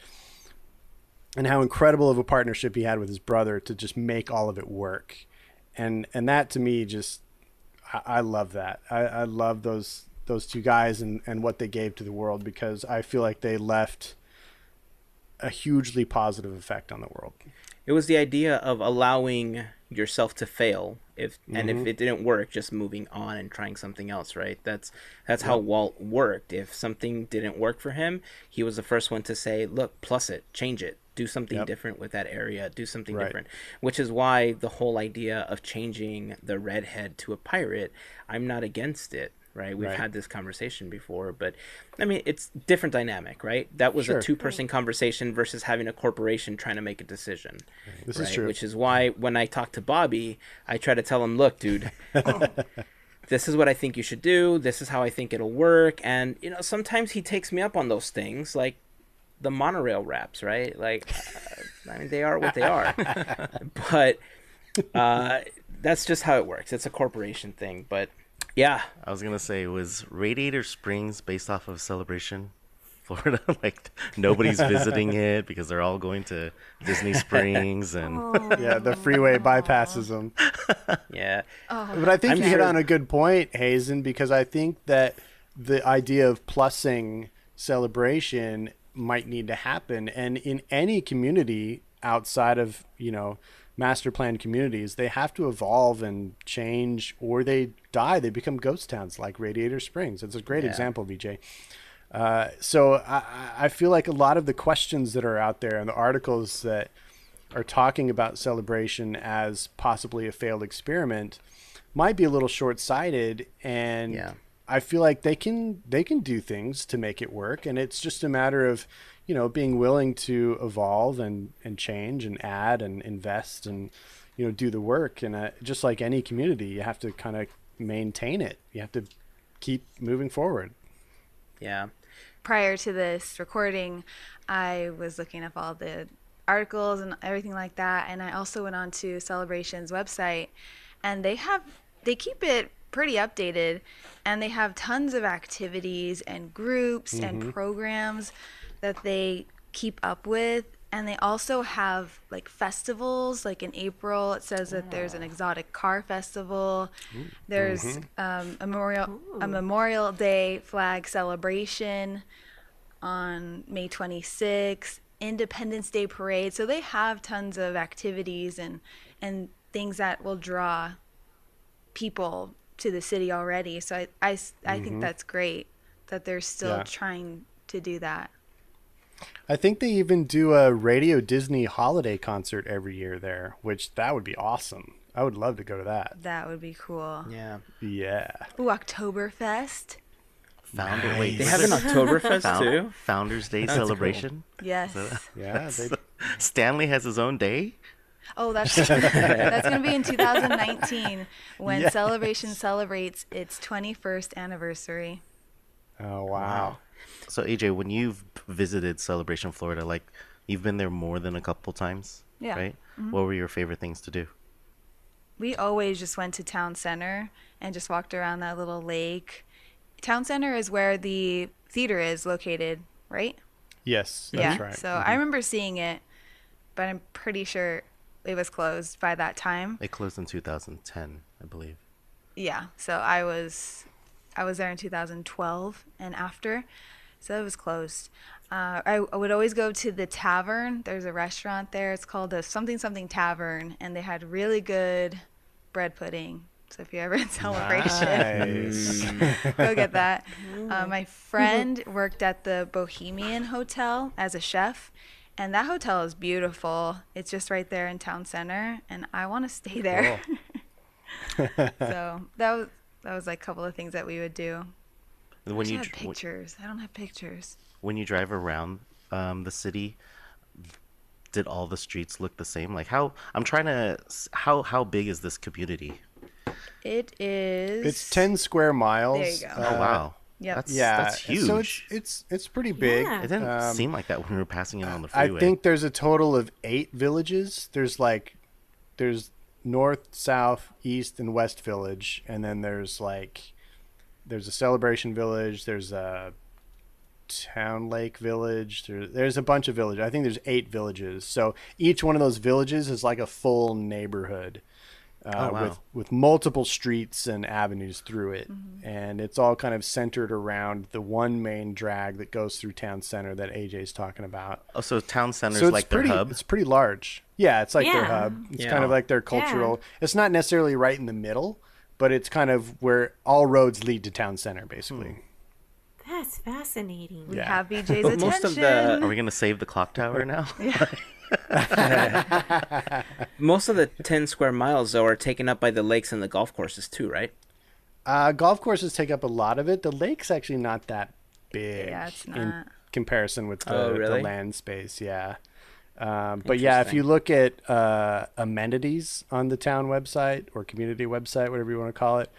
and how incredible of a partnership he had with his brother to just make all of it work. And that, to me, just, I love that. I love those two guys and what they gave to the world, because I feel like they left a hugely positive effect on the world. It was the idea of allowing yourself to fail, and if it didn't work, just moving on and trying something else, right? That's how Walt worked. If something didn't work for him, he was the first one to say, look, plus it, change it, do something different with that area, do something different. Which is why the whole idea of changing the redhead to a pirate, I'm not against it. Right, we've had this conversation before, but I mean, it's different dynamic, right? That was a two-person conversation versus having a corporation trying to make a decision. This is true. Which is why when I talk to Bobby, I try to tell him, look, dude, this is what I think you should do. This is how I think it'll work. And, sometimes he takes me up on those things, like the Monorail raps, right? Like, I mean, they are what they are. But that's just how it works. It's a corporation thing, but... Yeah. I was going to say, was Radiator Springs based off of Celebration, Florida? Like, nobody's visiting it because they're all going to Disney Springs and... Yeah, the freeway bypasses them. Yeah. But I think you hit on a good point, Hazen, because I think that the idea of plussing Celebration might need to happen. And in any community outside of, master plan communities, they have to evolve and change, or they die. They become ghost towns like Radiator Springs. It's a great example, VJ. So I feel like a lot of the questions that are out there and the articles that are talking about Celebration as possibly a failed experiment might be a little short-sighted, and I feel like they can do things to make it work, and it's just a matter of, you know, being willing to evolve and change and add and invest and, you know, do the work. And just like any community, you have to kind of maintain it. You have to keep moving forward. Yeah. Prior to this recording, I was looking up all the articles and everything like that, and I also went on to Celebration's website, and they keep it pretty updated, and they have tons of activities and groups and programs that they keep up with. And they also have like festivals, like in April it says that there's an exotic car festival. There's a Memorial Day flag celebration on May 26th, Independence Day parade. So they have tons of activities and things that will draw people to the city already. So I think that's great that they're still trying to do that. I think they even do a Radio Disney holiday concert every year there, which that would be awesome. I would love to go to that. That would be cool. Yeah. Yeah. Ooh, Oktoberfest. Wait, they have an Oktoberfest too? Founders Day That's celebration. Cool. Yes. Yeah. Stanley has his own day. Oh, that's going to be in 2019 when Celebration celebrates its 21st anniversary. Oh, wow. So AJ, when you've visited Celebration Florida, like you've been there more than a couple times, right? What were your favorite things to do? We always just went to Town Center and just walked around that little lake. Town Center is where the theater is located, right? Yes, that's right. So I remember seeing it, but I'm pretty sure it was closed by that time. It closed in 2010, I believe. Yeah, so I was there in 2012 and after, so it was closed. I would always go to the tavern. There's a restaurant there. It's called the something Tavern, and they had really good bread pudding. So if you're ever in Celebration, go get that. My friend worked at the Bohemian Hotel as a chef, and that hotel is beautiful. It's just right there in Town Center, and I want to stay there. Cool. So that was like a couple of things that we would do. When you have pictures. I don't have pictures. When you drive around the city, did all the streets look the same? Like how big is this community? It's 10 square miles. There you go. Oh wow. Yep. That's huge. So it's pretty big. Yeah. It didn't seem like that when we were passing it on the freeway. I think there's a total of 8 villages. There's North, South, East, and West Village, and then there's a Celebration Village. There's a Town Lake Village. There's a bunch of villages. I think there's 8 villages. So each one of those villages is like a full neighborhood. With multiple streets and avenues through it. And it's all kind of centered around the one main drag that goes through Town Center that AJ's talking about. Oh, so Town Center's like their hub? It's pretty large. Yeah, it's like their hub. It's kind of like their cultural. Yeah. It's not necessarily right in the middle, but it's kind of where all roads lead to Town Center, basically. That's fascinating. We have BJ's attention. Are we going to save the clock tower now? Most of the 10 square miles, though, are taken up by the lakes and the golf courses, too, right? Golf courses take up a lot of it. The lake's actually not that big in comparison with the land space, but yeah, if you look at amenities on the town website or community website, whatever you want to call it,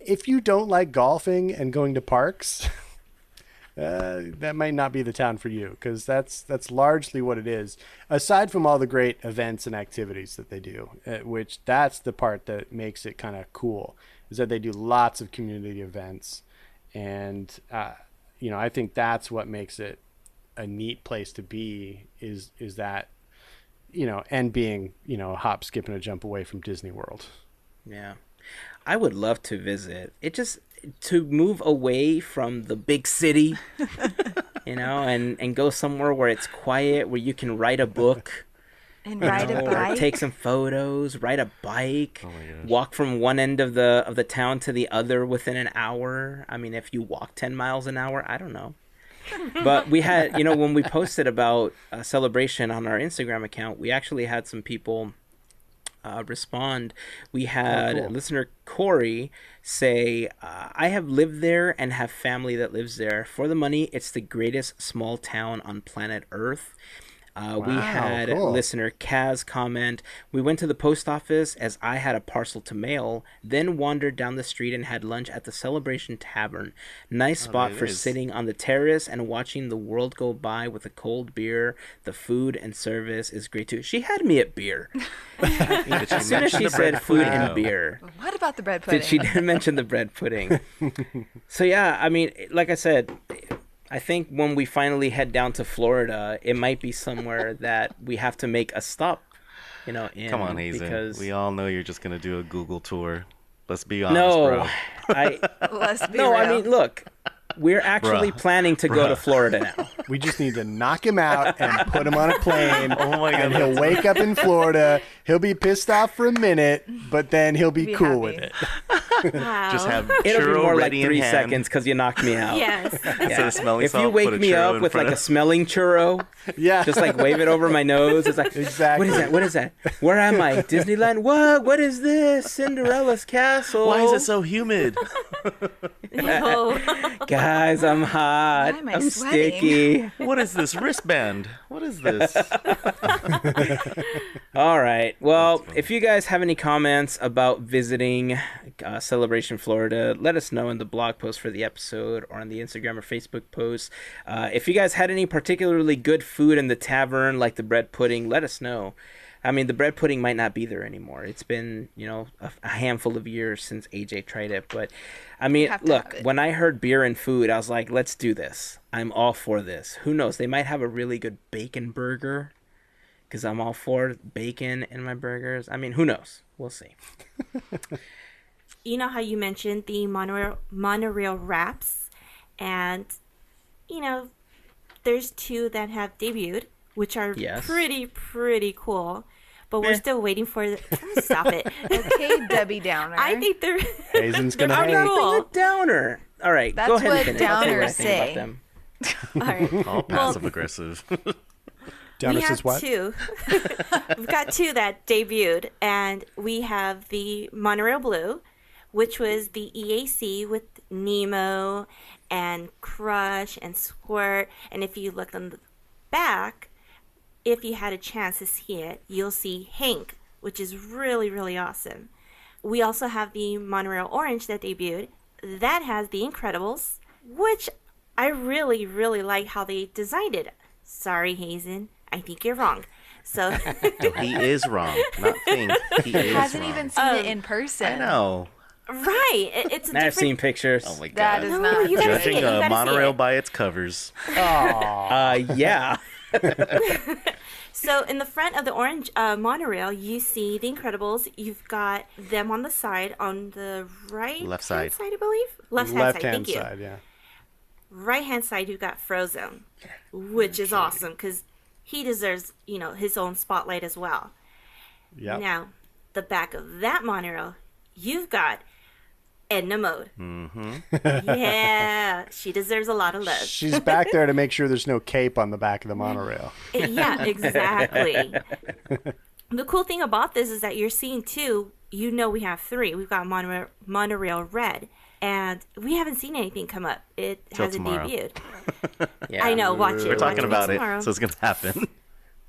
if you don't like golfing and going to parks, that might not be the town for you, because that's largely what it is. Aside from all the great events and activities that they do, which that's the part that makes it kind of cool, is that they do lots of community events, and I think that's what makes it a neat place to be. Is that and being a hop, skip, and a jump away from Disney World. Yeah, I would love to visit. To move away from the big city, and go somewhere where it's quiet, where you can write a book And ride a bike. Take some photos, ride a bike, Oh my gosh. walk from one end of the town to the other within an hour. I mean, if you walk 10 miles an hour, I don't know. But we had, when we posted about a celebration on our Instagram account, we actually had some people respond. We had listener Corey say, I have lived there and have family that lives there. For the money, it's the greatest small town on planet Earth. We had listener Kaz comment, we went to the post office as I had a parcel to mail, then wandered down the street and had lunch at the Celebration Tavern. Nice spot for sitting on the terrace and watching the world go by with a cold beer. The food and service is great too. She had me at beer. As soon as she said food and beer. What about the bread pudding? She did mention the bread pudding. So yeah, I mean, like I said, I think when we finally head down to Florida, it might be somewhere that we have to make a stop, in. Come on, Hazen. Because... We all know you're just going to do a Google tour. Let's be honest, No, bro. Let's be no, real. I mean, look, we're actually planning to go to Florida now. We just need to knock him out and put him on a plane. Oh my And God. he'll wake up in Florida. He'll be pissed off for a minute, but then he'll be cool with happy. it. Wow. Just have It'll be churro more like ready in 3 hand. seconds because you knocked me out. Yes. Instead of smelling If you salt, wake put a me churro up in with front like a of- smelling churro, Yeah. just like wave it over my nose. It's like, Exactly. What is that? Where am I? Disneyland? What is this? Cinderella's castle? Why is it so humid? No. Guys, I'm hot. Why am I I'm sweating? sticky. What is this wristband? What is this? All right. Well, if you guys have any comments about visiting Celebration Florida, let us know in the blog post for the episode or on the Instagram or Facebook post. If you guys had any particularly good food in the tavern, like the bread pudding, let us know. I mean, the bread pudding might not be there anymore. It's been, a handful of years since AJ tried it. But, I mean, Have to look, have it. when I heard beer and food, I was like, let's do this. I'm all for this. Who knows? They might have a really good bacon burger, because I'm all for bacon in my burgers. I mean, who knows? We'll see. You know how you mentioned the monorail wraps, and there's 2 that have debuted, which are Yes. pretty cool. But we're still waiting for stop it. Okay, Debbie Downer. I think they're Hazen's going to They're hate. cool. Being a downer. All right, That's go ahead what and finish. I'll tell you what I downers think about say. them. all right. All passive aggressive. Downer We have says what? 2. We've got 2 that debuted, and we have the Monorail Blue, which was the EAC with Nemo and Crush and Squirt. And if you look on the back, if you had a chance to see it, you'll see Hank, which is really awesome. We also have the Monorail Orange that debuted. That has the Incredibles, which I really like how they designed it. Sorry, Hazen. I think you're wrong. So He is wrong. Not think. He is hasn't wrong. even seen it in person. I know. right, it's a I've different. seen pictures. Oh my god. That is No, not you gotta true. see it. Judging You a gotta see monorail it. by its covers. Yeah. So in the front of the orange monorail, you see the Incredibles. You've got them on the side, on the right Left side. hand side, I believe. Left hand side. Left-hand Thank you. side, yeah. Right hand side, you've got Frozen, which is awesome because he deserves, his own spotlight as well. Yep. Now, the back of that monorail, you've got Edna Mode. Yeah, she deserves a lot of love. She's back there to make sure there's no cape on the back of the monorail. Yeah, exactly. The cool thing about this is that you're seeing 2. We have 3. We've got Monorail Red, and we haven't seen anything come up. It Till hasn't tomorrow. debuted. Yeah. I know. Watch it. We're talking watch about it, tomorrow. so it's gonna happen.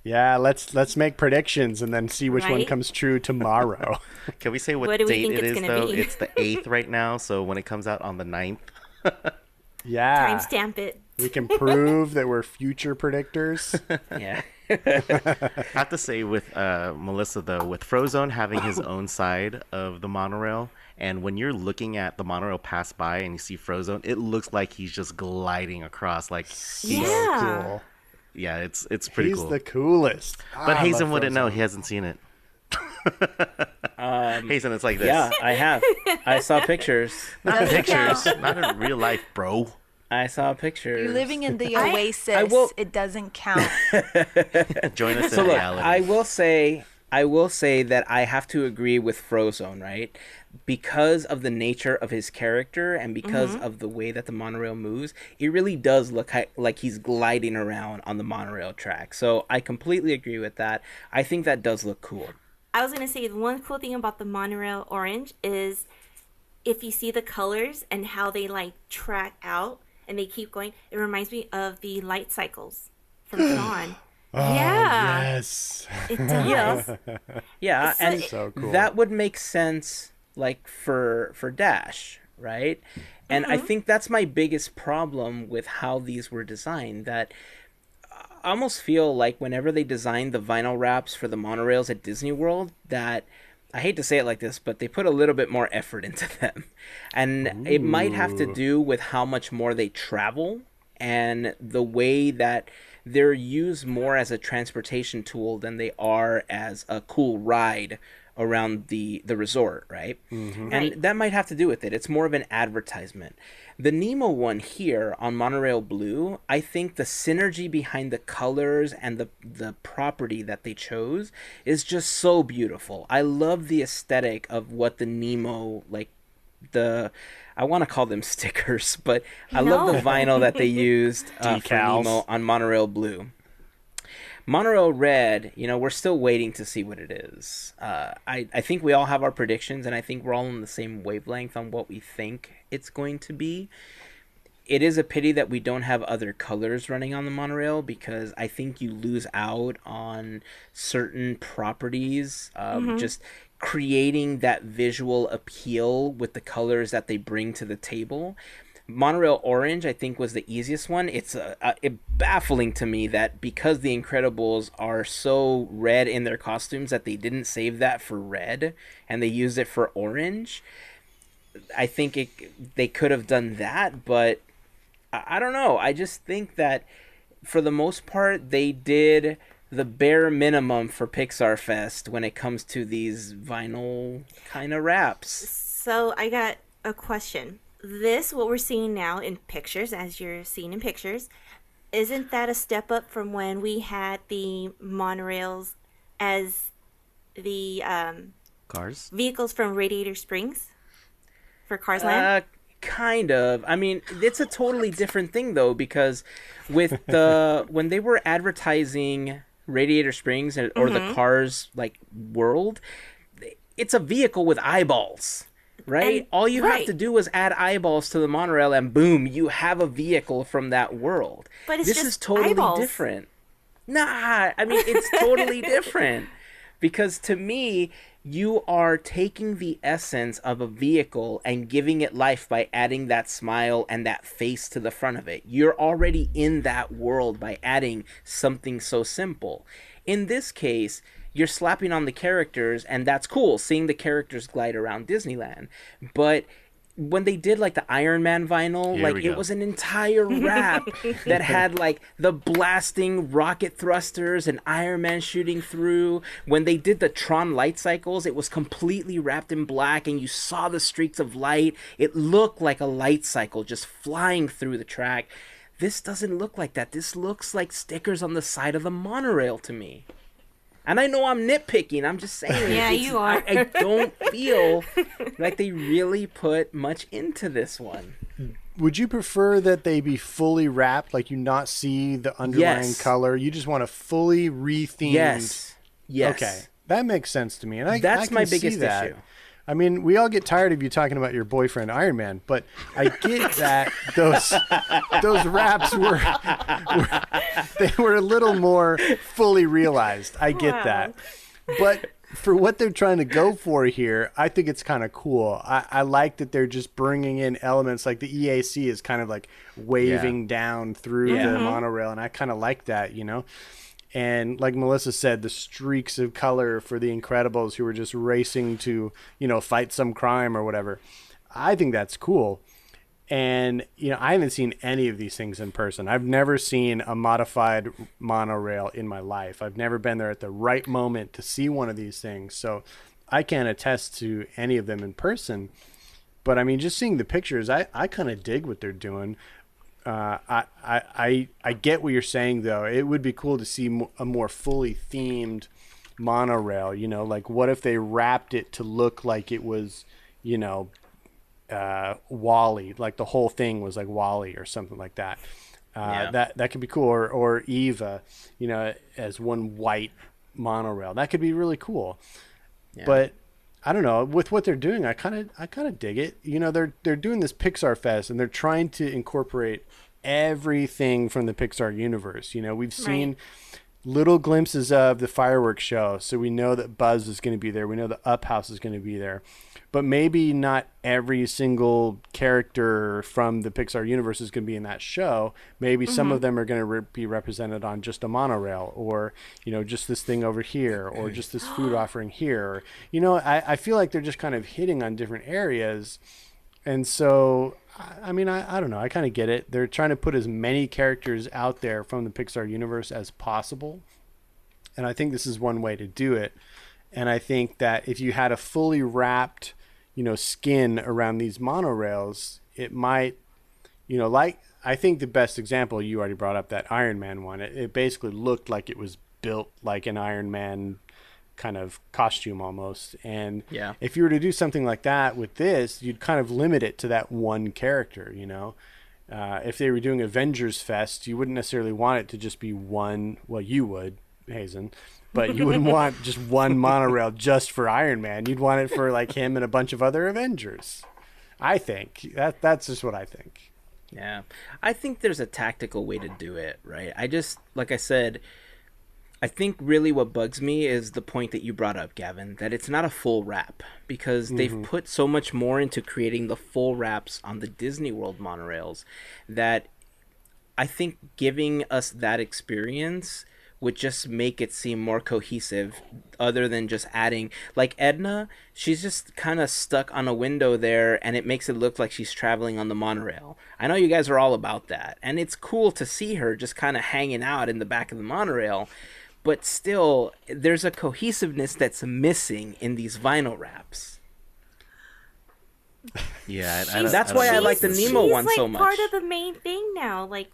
Yeah, let's make predictions and then see which one Right? comes true tomorrow. Can we say what, What do we date think it it's is gonna though? be? It's the 8th right now, so when it comes out on the 9th. Yeah. Timestamp it. We can prove that we're future predictors. Yeah. I have to say with Melissa though, with Frozone having his own side of the monorail, and when you're looking at the monorail pass by and you see Frozone, it looks like he's just gliding across. Like, Yeah. Cool. yeah, it's pretty He's cool. the coolest. But I Hazen love wouldn't know; Frozen. he hasn't seen it. Hazen, it's like this. Yeah, I have. I saw pictures. Not Doesn't pictures, count. not in real life, bro. I saw pictures. You're living in the oasis. I will- It doesn't count. Join us So in look, reality. I will say that I have to agree with Frozone, right? Because of the nature of his character and because of the way that the monorail moves, it really does look like he's gliding around on the monorail track. So I completely agree with that. I think that does look cool. I was gonna say the one cool thing about the monorail orange is if you see the colors and how they like track out and they keep going, it reminds me of the light cycles from Dawn. Yeah, Yes. it does. Yeah, So and So cool. that would make sense like for Dash, right? And I think that's my biggest problem with how these were designed, that I almost feel like whenever they designed the vinyl wraps for the monorails at Disney World, that I hate to say it like this, but they put a little bit more effort into them. And it might have to do with how much more they travel and the way that they're used more as a transportation tool than they are as a cool ride around the resort, right? And Right. that might have to do with it. It's more of an advertisement. The Nemo one here on Monorail Blue, I think the synergy behind the colors and the property that they chose is just so beautiful. I love the aesthetic of what the Nemo, like I want to call them stickers, but I love the No. vinyl that they used for Decals. Nemo on Monorail Blue. Monorail Red, we're still waiting to see what it is. I think we all have our predictions, and I think we're all on the same wavelength on what we think it's going to be. It is a pity that we don't have other colors running on the monorail, because I think you lose out on certain properties, just creating that visual appeal with the colors that they bring to the table. Monorail Orange, I think, was the easiest one. It's baffling to me that because the Incredibles are so red in their costumes that they didn't save that for red and they used it for orange. I think they could have done that, but I don't know. I just think that for the most part, they did the bare minimum for Pixar Fest when it comes to these vinyl kind of wraps. So I got a question. This, what we're seeing now in pictures, as you're seeing in pictures, isn't that a step up from when we had the monorails as the Cars? vehicles from Radiator Springs for Cars Land? Kind of. I mean, it's a totally different thing though, because with when they were advertising Radiator Springs or the Cars like world, it's a vehicle with eyeballs, right? And- All you have right. to do is add eyeballs to the monorail, and boom, you have a vehicle from that world. But it's this just is totally eyeballs. different. Nah, I mean, it's totally different. Because to me, you are taking the essence of a vehicle and giving it life by adding that smile and that face to the front of it. You're already in that world by adding something so simple. In this case, you're slapping on the characters, and that's cool, seeing the characters glide around Disneyland. But when they did like the Iron Man vinyl, Here like we it go. was an entire wrap that had like the blasting rocket thrusters and Iron Man shooting through. When they did the Tron light cycles, it was completely wrapped in black and you saw the streaks of light. It looked like a light cycle just flying through the track. This doesn't look like that. This looks like stickers on the side of the monorail to me. And I know I'm nitpicking. I'm just saying. Yeah, you are. I don't feel like they really put much into this one. Would you prefer that they be fully wrapped, like you not see the underlying Yes. color? You just want a fully rethemed. Yes. Yes. Okay, that makes sense to me, and I That's can my see biggest that. issue. I mean, we all get tired of you talking about your boyfriend Iron Man, but I get that those raps were they were a little more fully realized. I get that, but for what they're trying to go for here, I think it's kind of cool. I like that they're just bringing in elements like the EAC is kind of like waving down through Yeah. the monorail, and I kind of like that, you know. And like Melissa said, the streaks of color for the Incredibles who were just racing to, fight some crime or whatever. I think that's cool. And, I haven't seen any of these things in person. I've never seen a modified monorail in my life. I've never been there at the right moment to see one of these things. So I can't attest to any of them in person. But I mean, just seeing the pictures, I kind of dig what they're doing. I get what you're saying though. It would be cool to see a more fully themed monorail. You know, like what if they wrapped it to look like it was, you know, Wall-E, like the whole thing was like Wall-E or something like that. That could be cool. Or Eva, you know, as one white monorail. That could be really cool. Yeah. But I don't know, with what they're doing, I kind of dig it. You know, they're doing this Pixar Fest and they're trying to incorporate everything from the Pixar universe. You know, we've seen little glimpses of the fireworks show, so we know that Buzz is going to be there. We know the Up House is going to be there. But maybe not every single character from the Pixar universe is going to be in that show. Maybe some of them are going to be represented on just a monorail, or, you know, just this thing over here, or just this food offering here. You know, I feel like they're just kind of hitting on different areas. And so, I mean, I don't know. I kind of get it. They're trying to put as many characters out there from the Pixar universe as possible. And I think this is one way to do it. And I think that if you had a fully wrapped, you know, skin around these monorails, it might, you know, like, I think the best example, you already brought up that Iron Man one. It basically looked like it was built like an Iron Man kind of costume almost. And if you were to do something like that with this, you'd kind of limit it to that one character, you know. If they were doing Avengers Fest, you wouldn't necessarily want it to just be one, well, you would, Hazen, but you wouldn't want just one monorail just for Iron Man. You'd want it for like him and a bunch of other Avengers. I think that's just what I think. Yeah, I think there's a tactical way to do it, right? Like I said, I think really what bugs me is the point that you brought up, Gavin, that it's not a full wrap, because they've put so much more into creating the full wraps on the Disney World monorails that I think giving us that experience would just make it seem more cohesive, other than just adding, like Edna, she's just kind of stuck on a window there, and it makes it look like she's traveling on the monorail. I know you guys are all about that, and it's cool to see her just kind of hanging out in the back of the monorail, but still, there's a cohesiveness that's missing in these vinyl wraps. Yeah, that's why I like the Nemo one so much. She's like part of the main thing now, like.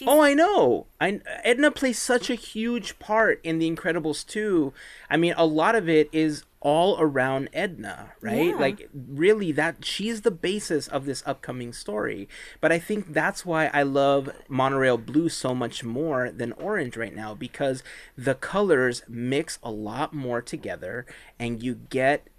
I know. Edna plays such a huge part in The Incredibles 2. I mean, a lot of it is all around Edna, right? Yeah. Like, really, that she's the basis of this upcoming story. But I think that's why I love Monorail Blue so much more than Orange right now, because the colors mix a lot more together, and you get,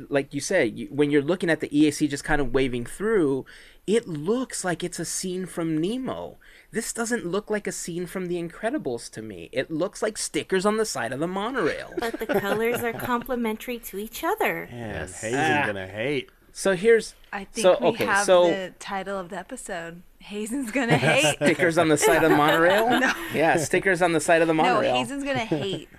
like you said, when you're looking at the EAC just kind of waving through, it looks like it's a scene from Nemo. This doesn't look like a scene from The Incredibles to me. It looks like stickers on the side of the monorail. But the colors are complementary to each other. Yeah, Hazen's gonna hate. So here's... I think we have the title of the episode. Hazen's gonna hate. Stickers on the side of the monorail? No. Yeah, stickers on the side of the monorail. No, Hazen's gonna hate.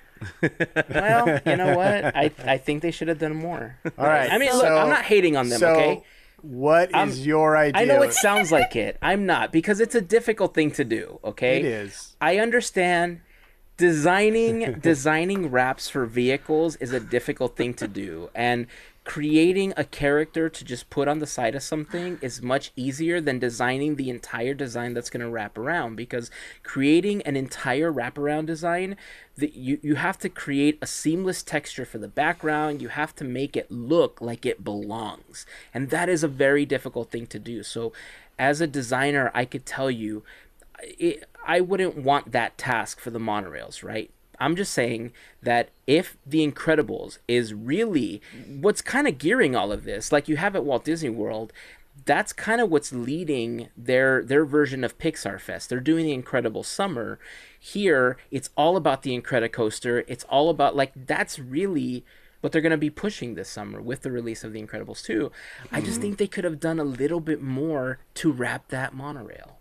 Well, you know what? I think they should have done more. All right. I mean, look, I'm not hating on them, okay? What is your idea? I know it sounds like it. I'm not, because it's a difficult thing to do, okay? It is. I understand designing wraps for vehicles is a difficult thing to do, and creating a character to just put on the side of something is much easier than designing the entire design that's going to wrap around, because creating an entire wraparound design, you have to create a seamless texture for the background. You have to make it look like it belongs, and that is a very difficult thing to do. So as a designer, I could tell you I wouldn't want that task for the monorails, right? I'm just saying that if The Incredibles is really what's kind of gearing all of this, like you have at Walt Disney World, that's kind of what's leading their version of Pixar Fest. They're doing The Incredible Summer. Here, it's all about the Incredicoaster. It's all about, like, that's really what they're going to be pushing this summer with the release of The Incredibles 2. I just think they could have done a little bit more to wrap that monorail.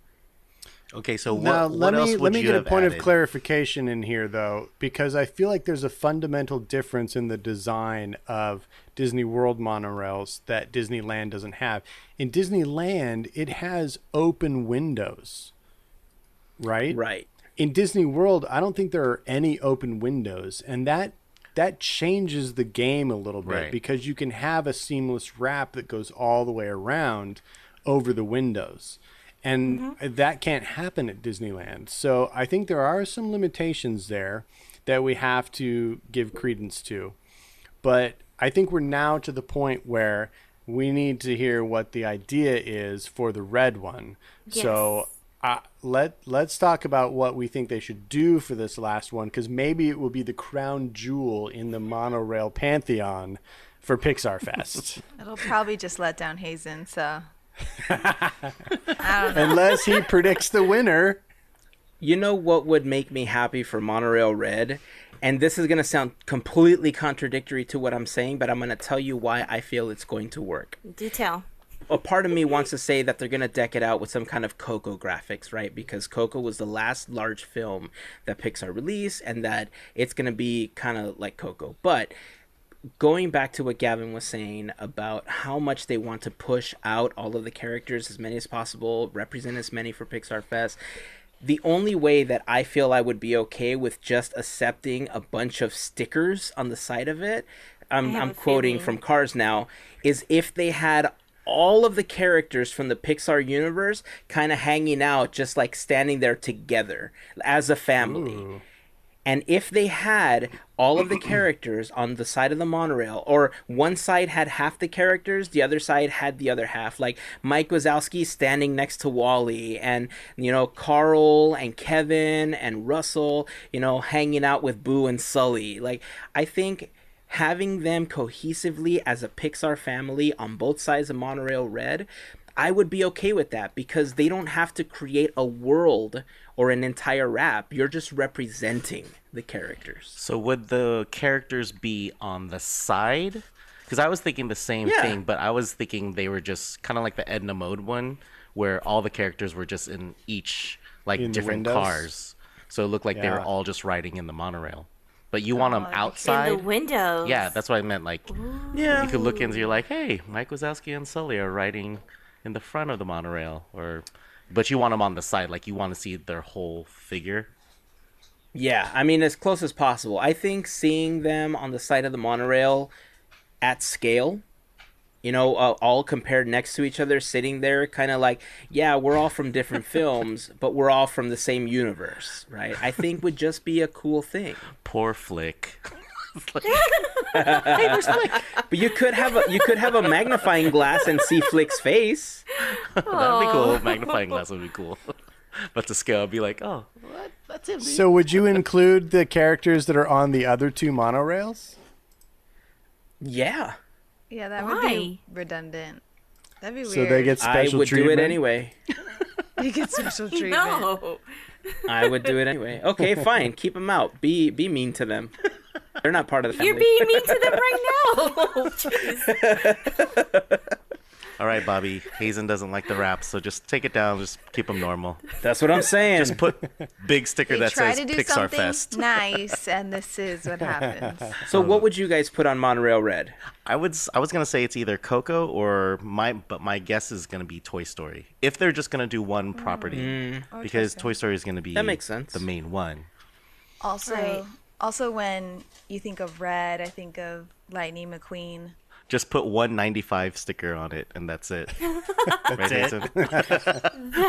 Okay, so what now, else would you have let me get a point added? of clarification in here, though, because I feel like there's a fundamental difference in the design of Disney World monorails that Disneyland doesn't have. In Disneyland, it has open windows, right? Right. In Disney World, I don't think there are any open windows, and that changes the game a little bit, Right. because you can have a seamless wrap that goes all the way around over the windows. And that can't happen at Disneyland. So I think there are some limitations there that we have to give credence to. But I think we're now to the point where we need to hear what the idea is for the red one. Yes. So let's talk about what we think they should do for this last one, because maybe it will be the crown jewel in the monorail pantheon for Pixar Fest. It'll probably just let down Hazen, so I don't know. Unless he predicts the winner. You know what would make me happy for Monorail Red? And this is going to sound completely contradictory to what I'm saying, but I'm going to tell you why I feel it's going to work. Do tell. A part of me wants to say that they're going to deck it out with some kind of Coco graphics, right? Because Coco was the last large film that Pixar released, and that it's going to be kind of like Coco. But going back to what Gavin was saying about how much they want to push out all of the characters, as many as possible, represent as many for Pixar Fest, the only way that I feel I would be okay with just accepting a bunch of stickers on the side of it, I'm quoting from Cars now, is if they had all of the characters from the Pixar universe kind of hanging out, just like standing there together as a family. Ooh. And if they had all of the characters on the side of the monorail, or one side had half the characters, the other side had the other half, like Mike Wazowski standing next to Wally, and, you know, Carl and Kevin and Russell, you know, hanging out with Boo and Sully. Like, I think having them cohesively as a Pixar family on both sides of Monorail Red, I would be okay with that, because they don't have to create a world or an entire rap. You're just representing the characters. So would the characters be on the side? Because I was thinking the same thing, but I was thinking they were just kind of like the Edna Mode one, where all the characters were just in each, like, in different cars. So it looked like they were all just riding in the monorail. But you want them outside? In the windows. Yeah, that's what I meant. Like, you could look in, you're like, hey, Mike Wazowski and Sully are riding in the front of the monorail, but you want them on the side, like you want to see their whole figure. Yeah, I mean, as close as possible. I think seeing them on the side of the monorail at scale, you know, all compared next to each other, sitting there, kind of like, yeah, we're all from different films, but we're all from the same universe, right? I think would just be a cool thing. Poor Flick. Hey, where's Flick? But you could have a magnifying glass and see Flick's face. That'd be cool. Magnifying glass would be cool. But to scale, I'd be like, oh, what? That's him. Dude. So would you include the characters that are on the other two monorails? Yeah. Yeah, that would be redundant. That'd be weird. So they get special treatment? I would do it anyway. You get special treatment. No. I would do it anyway. Okay, fine. Keep them out. Be mean to them. They're not part of the family. You're being mean to them right now. Jeez. All right, Bobby. Hazen doesn't like the rap, so just take it down. Just keep them normal. That's what I'm saying. Just put big sticker that says Pixar Fest. Nice, and this is what happens. So what would you guys put on Monorail Red? I was gonna say it's either Coco or my guess is gonna be Toy Story. If they're just gonna do one property, because Toy Story is gonna be that makes sense. The main one. Also, when you think of red, I think of Lightning McQueen. Just put 195 sticker on it, and that's it. That's it.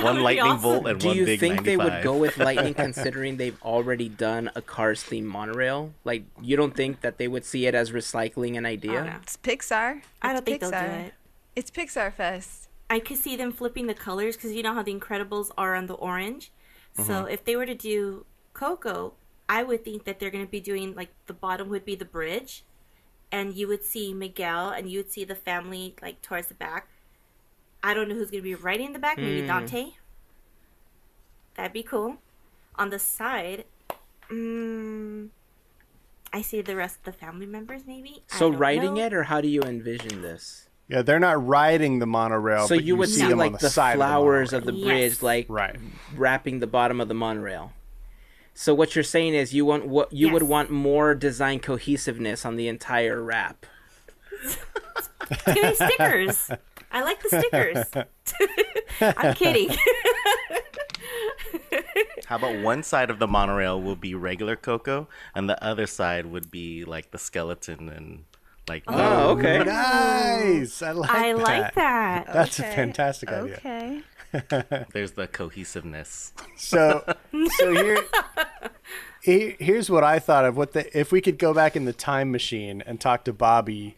One lightning bolt and one big 95. Do you think they would go with lightning, considering they've already done a Cars-themed monorail? Like, you don't think that they would see it as recycling an idea? Oh, no. It's Pixar. I don't think they'll do it. It's Pixar Fest. I could see them flipping the colors, because you know how the Incredibles are on the orange. So if they were to do Coco, I would think that they're going to be doing, like, the bottom would be the bridge, and you would see Miguel, and you would see the family, like, towards the back. I don't know who's going to be riding in the back. Maybe Dante. That'd be cool. On the side, I see the rest of the family members, maybe. So riding it, or how do you envision this? Yeah, they're not riding the monorail. So but you would see see, them like, on the side flowers of the Yes. bridge, like, wrapping the bottom of the monorail. So what you're saying is you want would want more design cohesiveness on the entire wrap. Give me stickers. I like the stickers. I'm kidding. How about one side of the monorail will be regular Coco, and the other side would be like the skeleton and like. Oh, okay. Nice. I like that. I like that. That's a fantastic idea. Okay. There's the cohesiveness. So here's what I thought of. If we could go back in the time machine and talk to Bobby,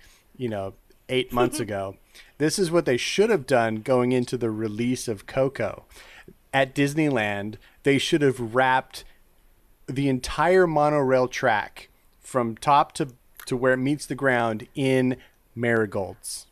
8 months ago, this is what they should have done going into the release of Coco. At Disneyland, they should have wrapped the entire monorail track from top to where it meets the ground in marigolds.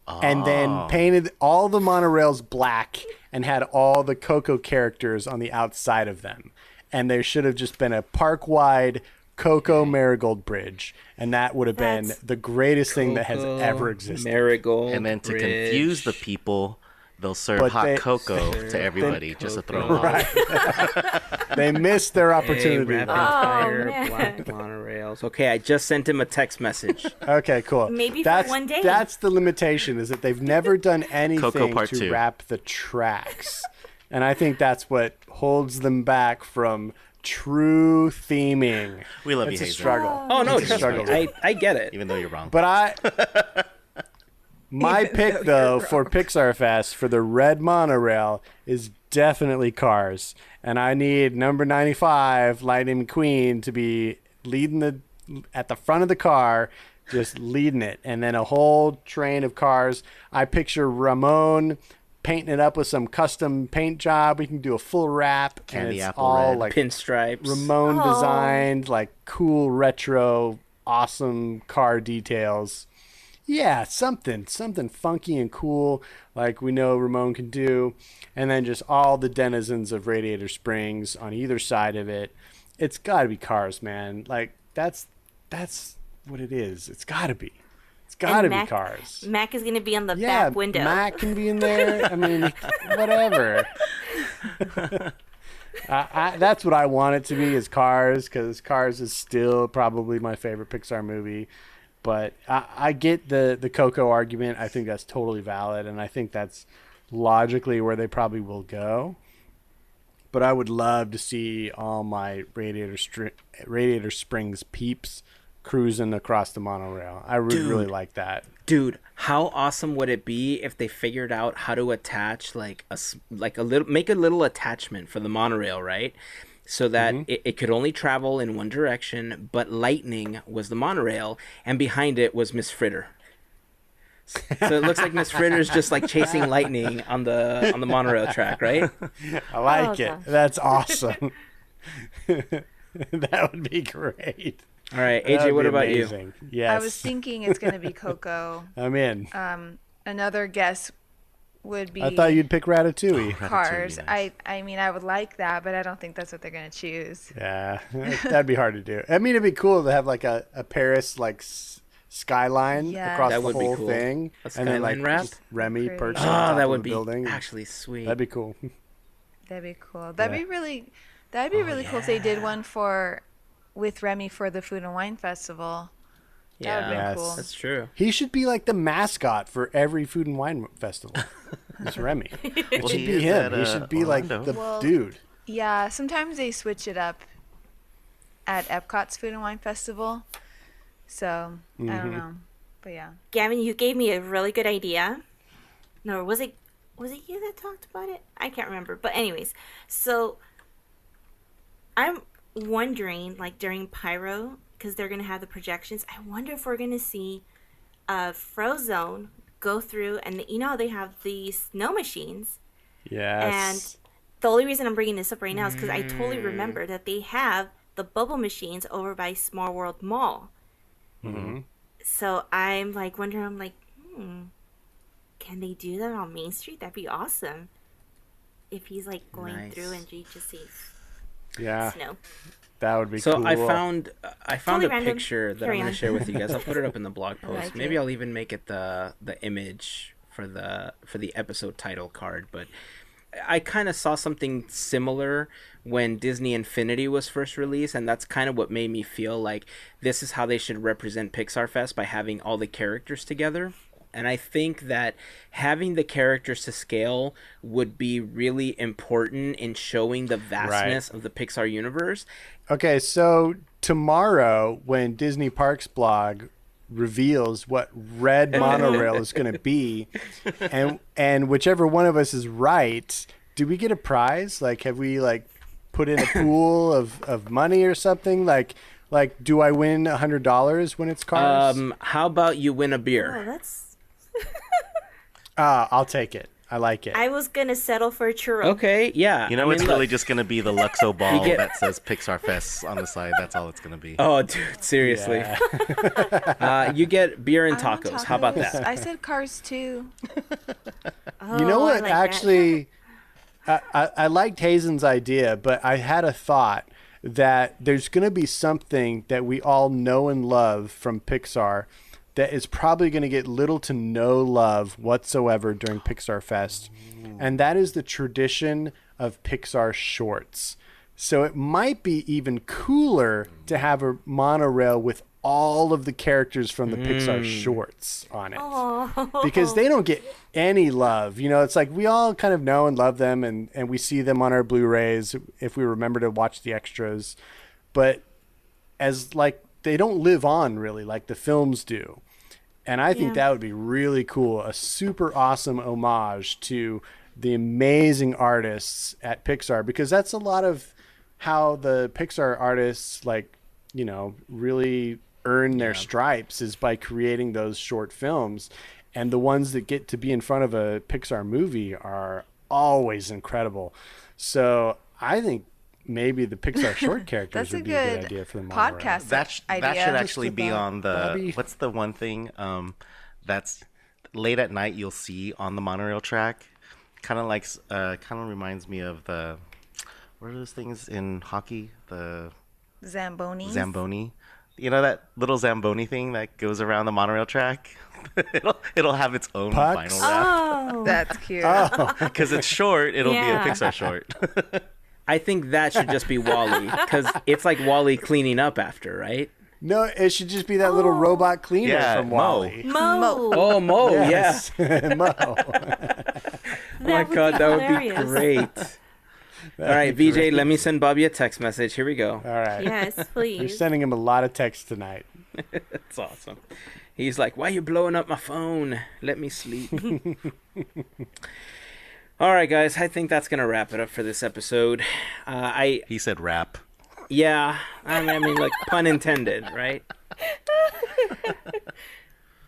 And then painted all the monorails black and had all the Coco characters on the outside of them. And there should have just been a park-wide Coco Marigold Bridge. And that would have been the greatest thing that has ever existed. Marigold And then to Bridge. confuse the people, they'll serve But hot they- cocoa to everybody just to throw them off. Right. They missed their opportunity. Rapid there. fire man. black monorails. Okay, I just sent him a text message. Okay, cool. Maybe for that's, one day. That's the limitation, is that they've never done anything Part to 2. wrap the tracks. And I think that's what holds them back from true theming. We love It's you, a Hazel. struggle. Oh no, It's a trust me, struggle. I get it. Even though you're wrong. But my pick though for Pixar Fest for the red monorail is definitely Cars, and I need number 95 Lightning McQueen to be leading at the front of the car, just leading it, and then a whole train of cars. I picture Ramon painting it up with some custom paint job. We can do a full wrap, Candy and it's apple all red. like Pinstripes. Ramon designed, like cool retro, awesome car details. Yeah, something funky and cool, like we know Ramon can do, and then just all the denizens of Radiator Springs on either side of it. It's got to be Cars, man. Like that's what it is. It's got to be. It's got to be Cars. Mac is going to be on the Yeah, back window. Mac can be in there. I mean, whatever. That's what I want it to be, is Cars, because Cars is still probably my favorite Pixar movie. But I get the Coco argument. I think that's totally valid, and I think that's logically where they probably will go. But I would love to see all my Radiator Springs peeps cruising across the monorail. I would really like that. Dude, how awesome would it be if they figured out how to attach make a little attachment for the monorail, right? So that it could only travel in one direction, but Lightning was the monorail, and behind it was Miss Fritter. So it looks like Miss Fritter's just like chasing Lightning on the monorail track, right? I like it. gosh. That's awesome. That would be great. All right, That AJ, would what be about you? amazing. Yes. I was thinking it's going to be Coco. I'm in. Another guess would be I thought you'd pick Ratatouille. Cars. Ratatouille, I mean, I would like that, but I don't think that's what they're going to choose. Yeah, that'd be hard to do. I mean, it'd be cool to have like a Paris skyline Yeah. across That the would be whole cool. thing, A and then skyline wrap? just Remy Pretty. perched Oh, on top that of would the be building. actually sweet. That'd be cool. That'd be cool. That'd Yeah. be really cool if they did one with Remy for the Food and Wine Festival. That would've been Yes. cool. That's true. He should be like the mascot for every food and wine festival. It's Remy. It Well, should he be is him. at, He should be like Orlando. the Well, dude. Yeah, sometimes they switch it up at Epcot's Food and Wine Festival. So, I don't know. But yeah. Gavin, you gave me a really good idea. No, was it you that talked about it? I can't remember. But anyways, so I'm wondering, like during Pyro, because they're gonna have the projections. I wonder if we're gonna see Frozone go through, and you know how they have these snow machines. Yes. The only reason I'm bringing this up right now is because I totally remember that they have the bubble machines over by Small World Mall. So I'm like wondering, can they do that on Main Street? That'd be awesome. If he's like going Nice. through and you just see Yeah, snow. that would be So cool. I found Totally a random. picture that Carry I'm going on. to share with you guys. I'll put it up in the blog post. like Maybe it. I'll even make it the image for the episode title card. But I kind of saw something similar when Disney Infinity was first released, and that's kind of what made me feel like this is how they should represent Pixar Fest, by having all the characters together. And I think that having the characters to scale would be really important in showing the vastness of the Pixar universe. Okay, so tomorrow when Disney Parks blog reveals what red monorail is going to be, and whichever one of us is right, do we get a prize? Like, have we like put in a pool of money or something? Like, do I win $100 when it's Cars? How about you win a beer? Oh, that's. I'll take it. I like it. I was gonna settle for a churro. Okay, yeah. You know, I it's mean, really look. just going to be the Luxo ball get- that says Pixar Fest on the side. That's all it's going to be. Oh, dude, seriously. Yeah. You get beer and I want tacos. How about tacos. that? I said Cars too. You know Oh, I what? like that. Actually, I liked Hazen's idea, but I had a thought that there's going to be something that we all know and love from Pixar that is probably going to get little to no love whatsoever during Pixar Fest. And that is the tradition of Pixar shorts. So it might be even cooler to have a monorail with all of the characters from the Pixar shorts on it. Oh. Because they don't get any love. You know, it's like we all kind of know and love them, and we see them on our Blu-rays if we remember to watch the extras. But as like they don't live on really like the films do. And I think that would be really cool. A super awesome homage to the amazing artists at Pixar, because that's a lot of how the Pixar artists, like, you know, really earn their stripes is by creating those short films. And the ones that get to be in front of a Pixar movie are always incredible. So I think maybe the Pixar short characters That's a would be a good good idea for the monorail. podcast That should idea. actually be about on the Bobby. what's the one thing that's late at night you'll see on the monorail track, kind of reminds me of the what are those things in hockey, the Zambonis. Zamboni. You know that little Zamboni thing that goes around the monorail track? it'll have its own Pucks? final wrap. Oh. That's cute. Because it's short, it'll Yeah. be a Pixar short. I think that should just be Wall-E, because it's like Wall-E cleaning up after, right? No, it should just be that little robot cleaner Yeah, from Mo. WALL-E. Mo. Oh, Mo, Yes. Mo. yeah. Oh my God, that would be hilarious. great. All right, VJ, let me send Bobby a text message. Here we go. All right. Yes, You're please. sending him a lot of texts tonight. That's awesome. He's like, why are you blowing up my phone? Let me sleep. All right, guys, I think that's going to wrap it up for this episode. He said rap. Yeah, I mean, like, pun intended, right?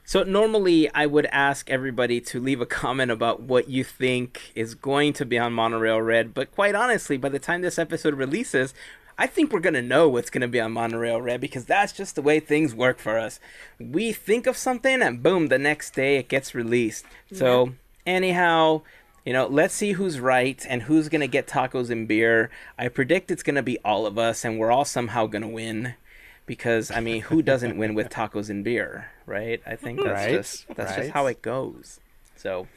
So normally I would ask everybody to leave a comment about what you think is going to be on Monorail Red, but quite honestly, by the time this episode releases, I think we're going to know what's going to be on Monorail Red, because that's just the way things work for us. We think of something and boom, the next day it gets released. So anyhow, you know, let's see who's right and who's going to get tacos and beer. I predict it's going to be all of us, and we're all somehow going to win. Because, I mean, who doesn't win with tacos and beer, right? I think that's just how it goes. So,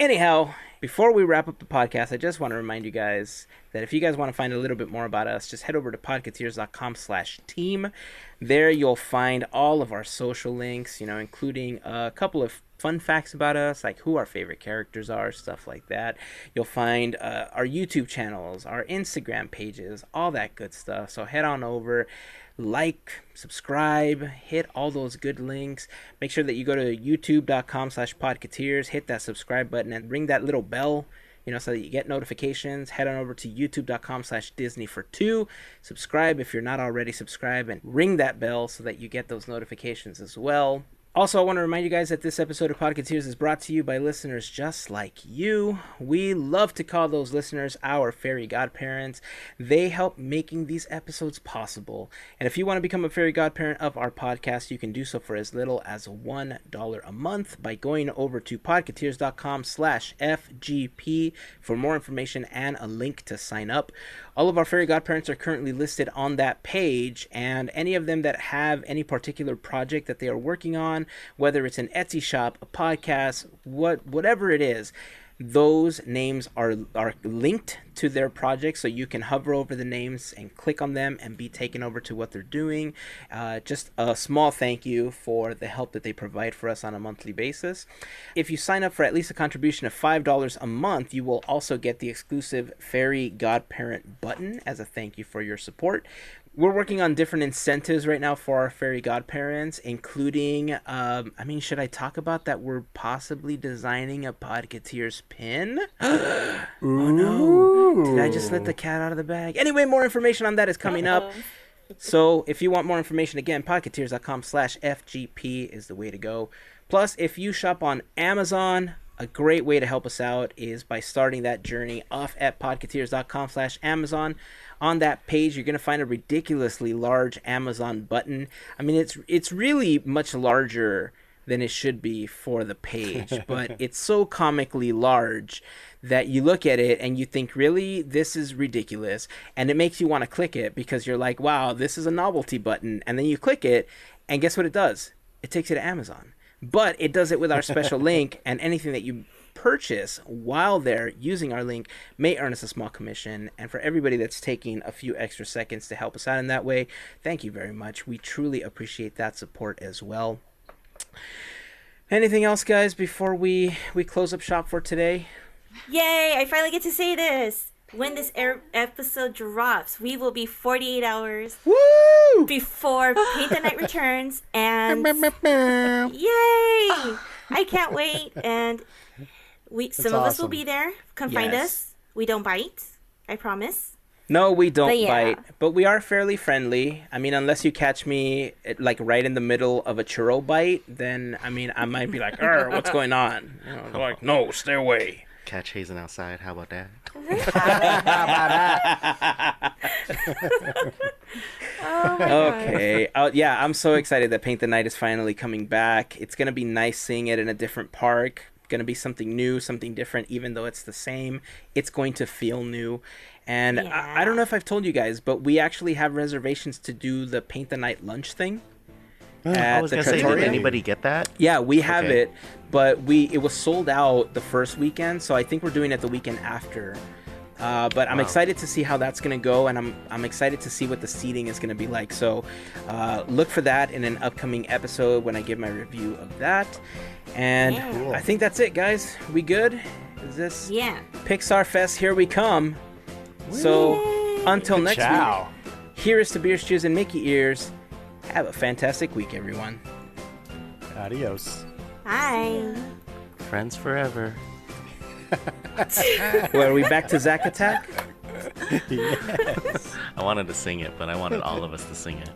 anyhow, before we wrap up the podcast, I just want to remind you guys that if you guys want to find a little bit more about us, just head over to podketeers.com/team. There you'll find all of our social links, you know, including a couple of fun facts about us, like who our favorite characters are, stuff like that. You'll find our YouTube channels, our Instagram pages, all that good stuff. So head on over, like, subscribe, hit all those good links. Make sure that you go to youtube.com/podketeers, hit that subscribe button and ring that little bell, you know, so that you get notifications. Head on over to youtube.com/disney4two. Subscribe if you're not already subscribed, and ring that bell so that you get those notifications as well. Also, I want to remind you guys that this episode of Podketeers is brought to you by listeners just like you. We love to call those listeners our Fairy Godparents. They help making these episodes possible. And if you want to become a Fairy Godparent of our podcast, you can do so for as little as $1 a month by going over to podketeers.com/FGP for more information and a link to sign up. All of our Fairy Godparents are currently listed on that page, and any of them that have any particular project that they are working on, whether it's an Etsy shop, a podcast, whatever it is, those names are linked to their project, so you can hover over the names and click on them and be taken over to what they're doing. Just a small thank you for the help that they provide for us on a monthly basis. If you sign up for at least a contribution of $5 a month, you will also get the exclusive Fairy Godparent button as a thank you for your support. we're working on different incentives right now for our fairy godparents, including, should I talk about that we're possibly designing a Podketeers pin? Oh no, did I just let the cat out of the bag? Anyway, more information on that is coming up. So if you want more information, again, podketeers.com/FGP is the way to go. Plus, if you shop on Amazon, a great way to help us out is by starting that journey off at podketeers.com/Amazon. On that page, you're going to find a ridiculously large Amazon button. I mean, it's really much larger than it should be for the page, but it's so comically large that you look at it and you think, really, this is ridiculous. And it makes you want to click it because you're like, wow, this is a novelty button. And then you click it, and guess what it does? It takes you to Amazon. But it does it with our special link, and anything that you purchase while they're using our link may earn us a small commission. And for everybody that's taking a few extra seconds to help us out in that way, thank you very much. We truly appreciate that support as well. Anything else, guys, before we close up shop for today? Yay! I finally get to say this. When this episode drops, we will be 48 hours before Paint the Night returns, and yay! I can't wait. And some of us will be there. Come find us. We don't bite. I promise. No, we don't bite, but we are fairly friendly. I mean, unless you catch me like right in the middle of a churro bite, then I might be like, what's going on? You know, like, no, stay away. Catch hazing outside. How about that? Oh my Okay. Yeah, I'm so excited that Paint the Night is finally coming back. It's going to be nice seeing it in a different park. Going to be something new, something different, even though it's the same. It's going to feel new. And I don't know if I've told you guys, but we actually have reservations to do the Paint the Night lunch thing. I was going to say, did anybody get that? Yeah, we have it, but it was sold out the first weekend, so I think we're doing it the weekend after. But I'm excited to see how that's going to go, and I'm excited to see what the seating is going to be like. So look for that in an upcoming episode when I give my review of that. And I think that's it, guys. We good? Is this Pixar Fest? Here we come. So until next week, here is to Beer Stews and Mickey Ears. Have a fantastic week, everyone. Adios. Bye. Friends forever. Well, are we back to Zack Attack? Yes. I wanted to sing it, but I wanted all of us to sing it.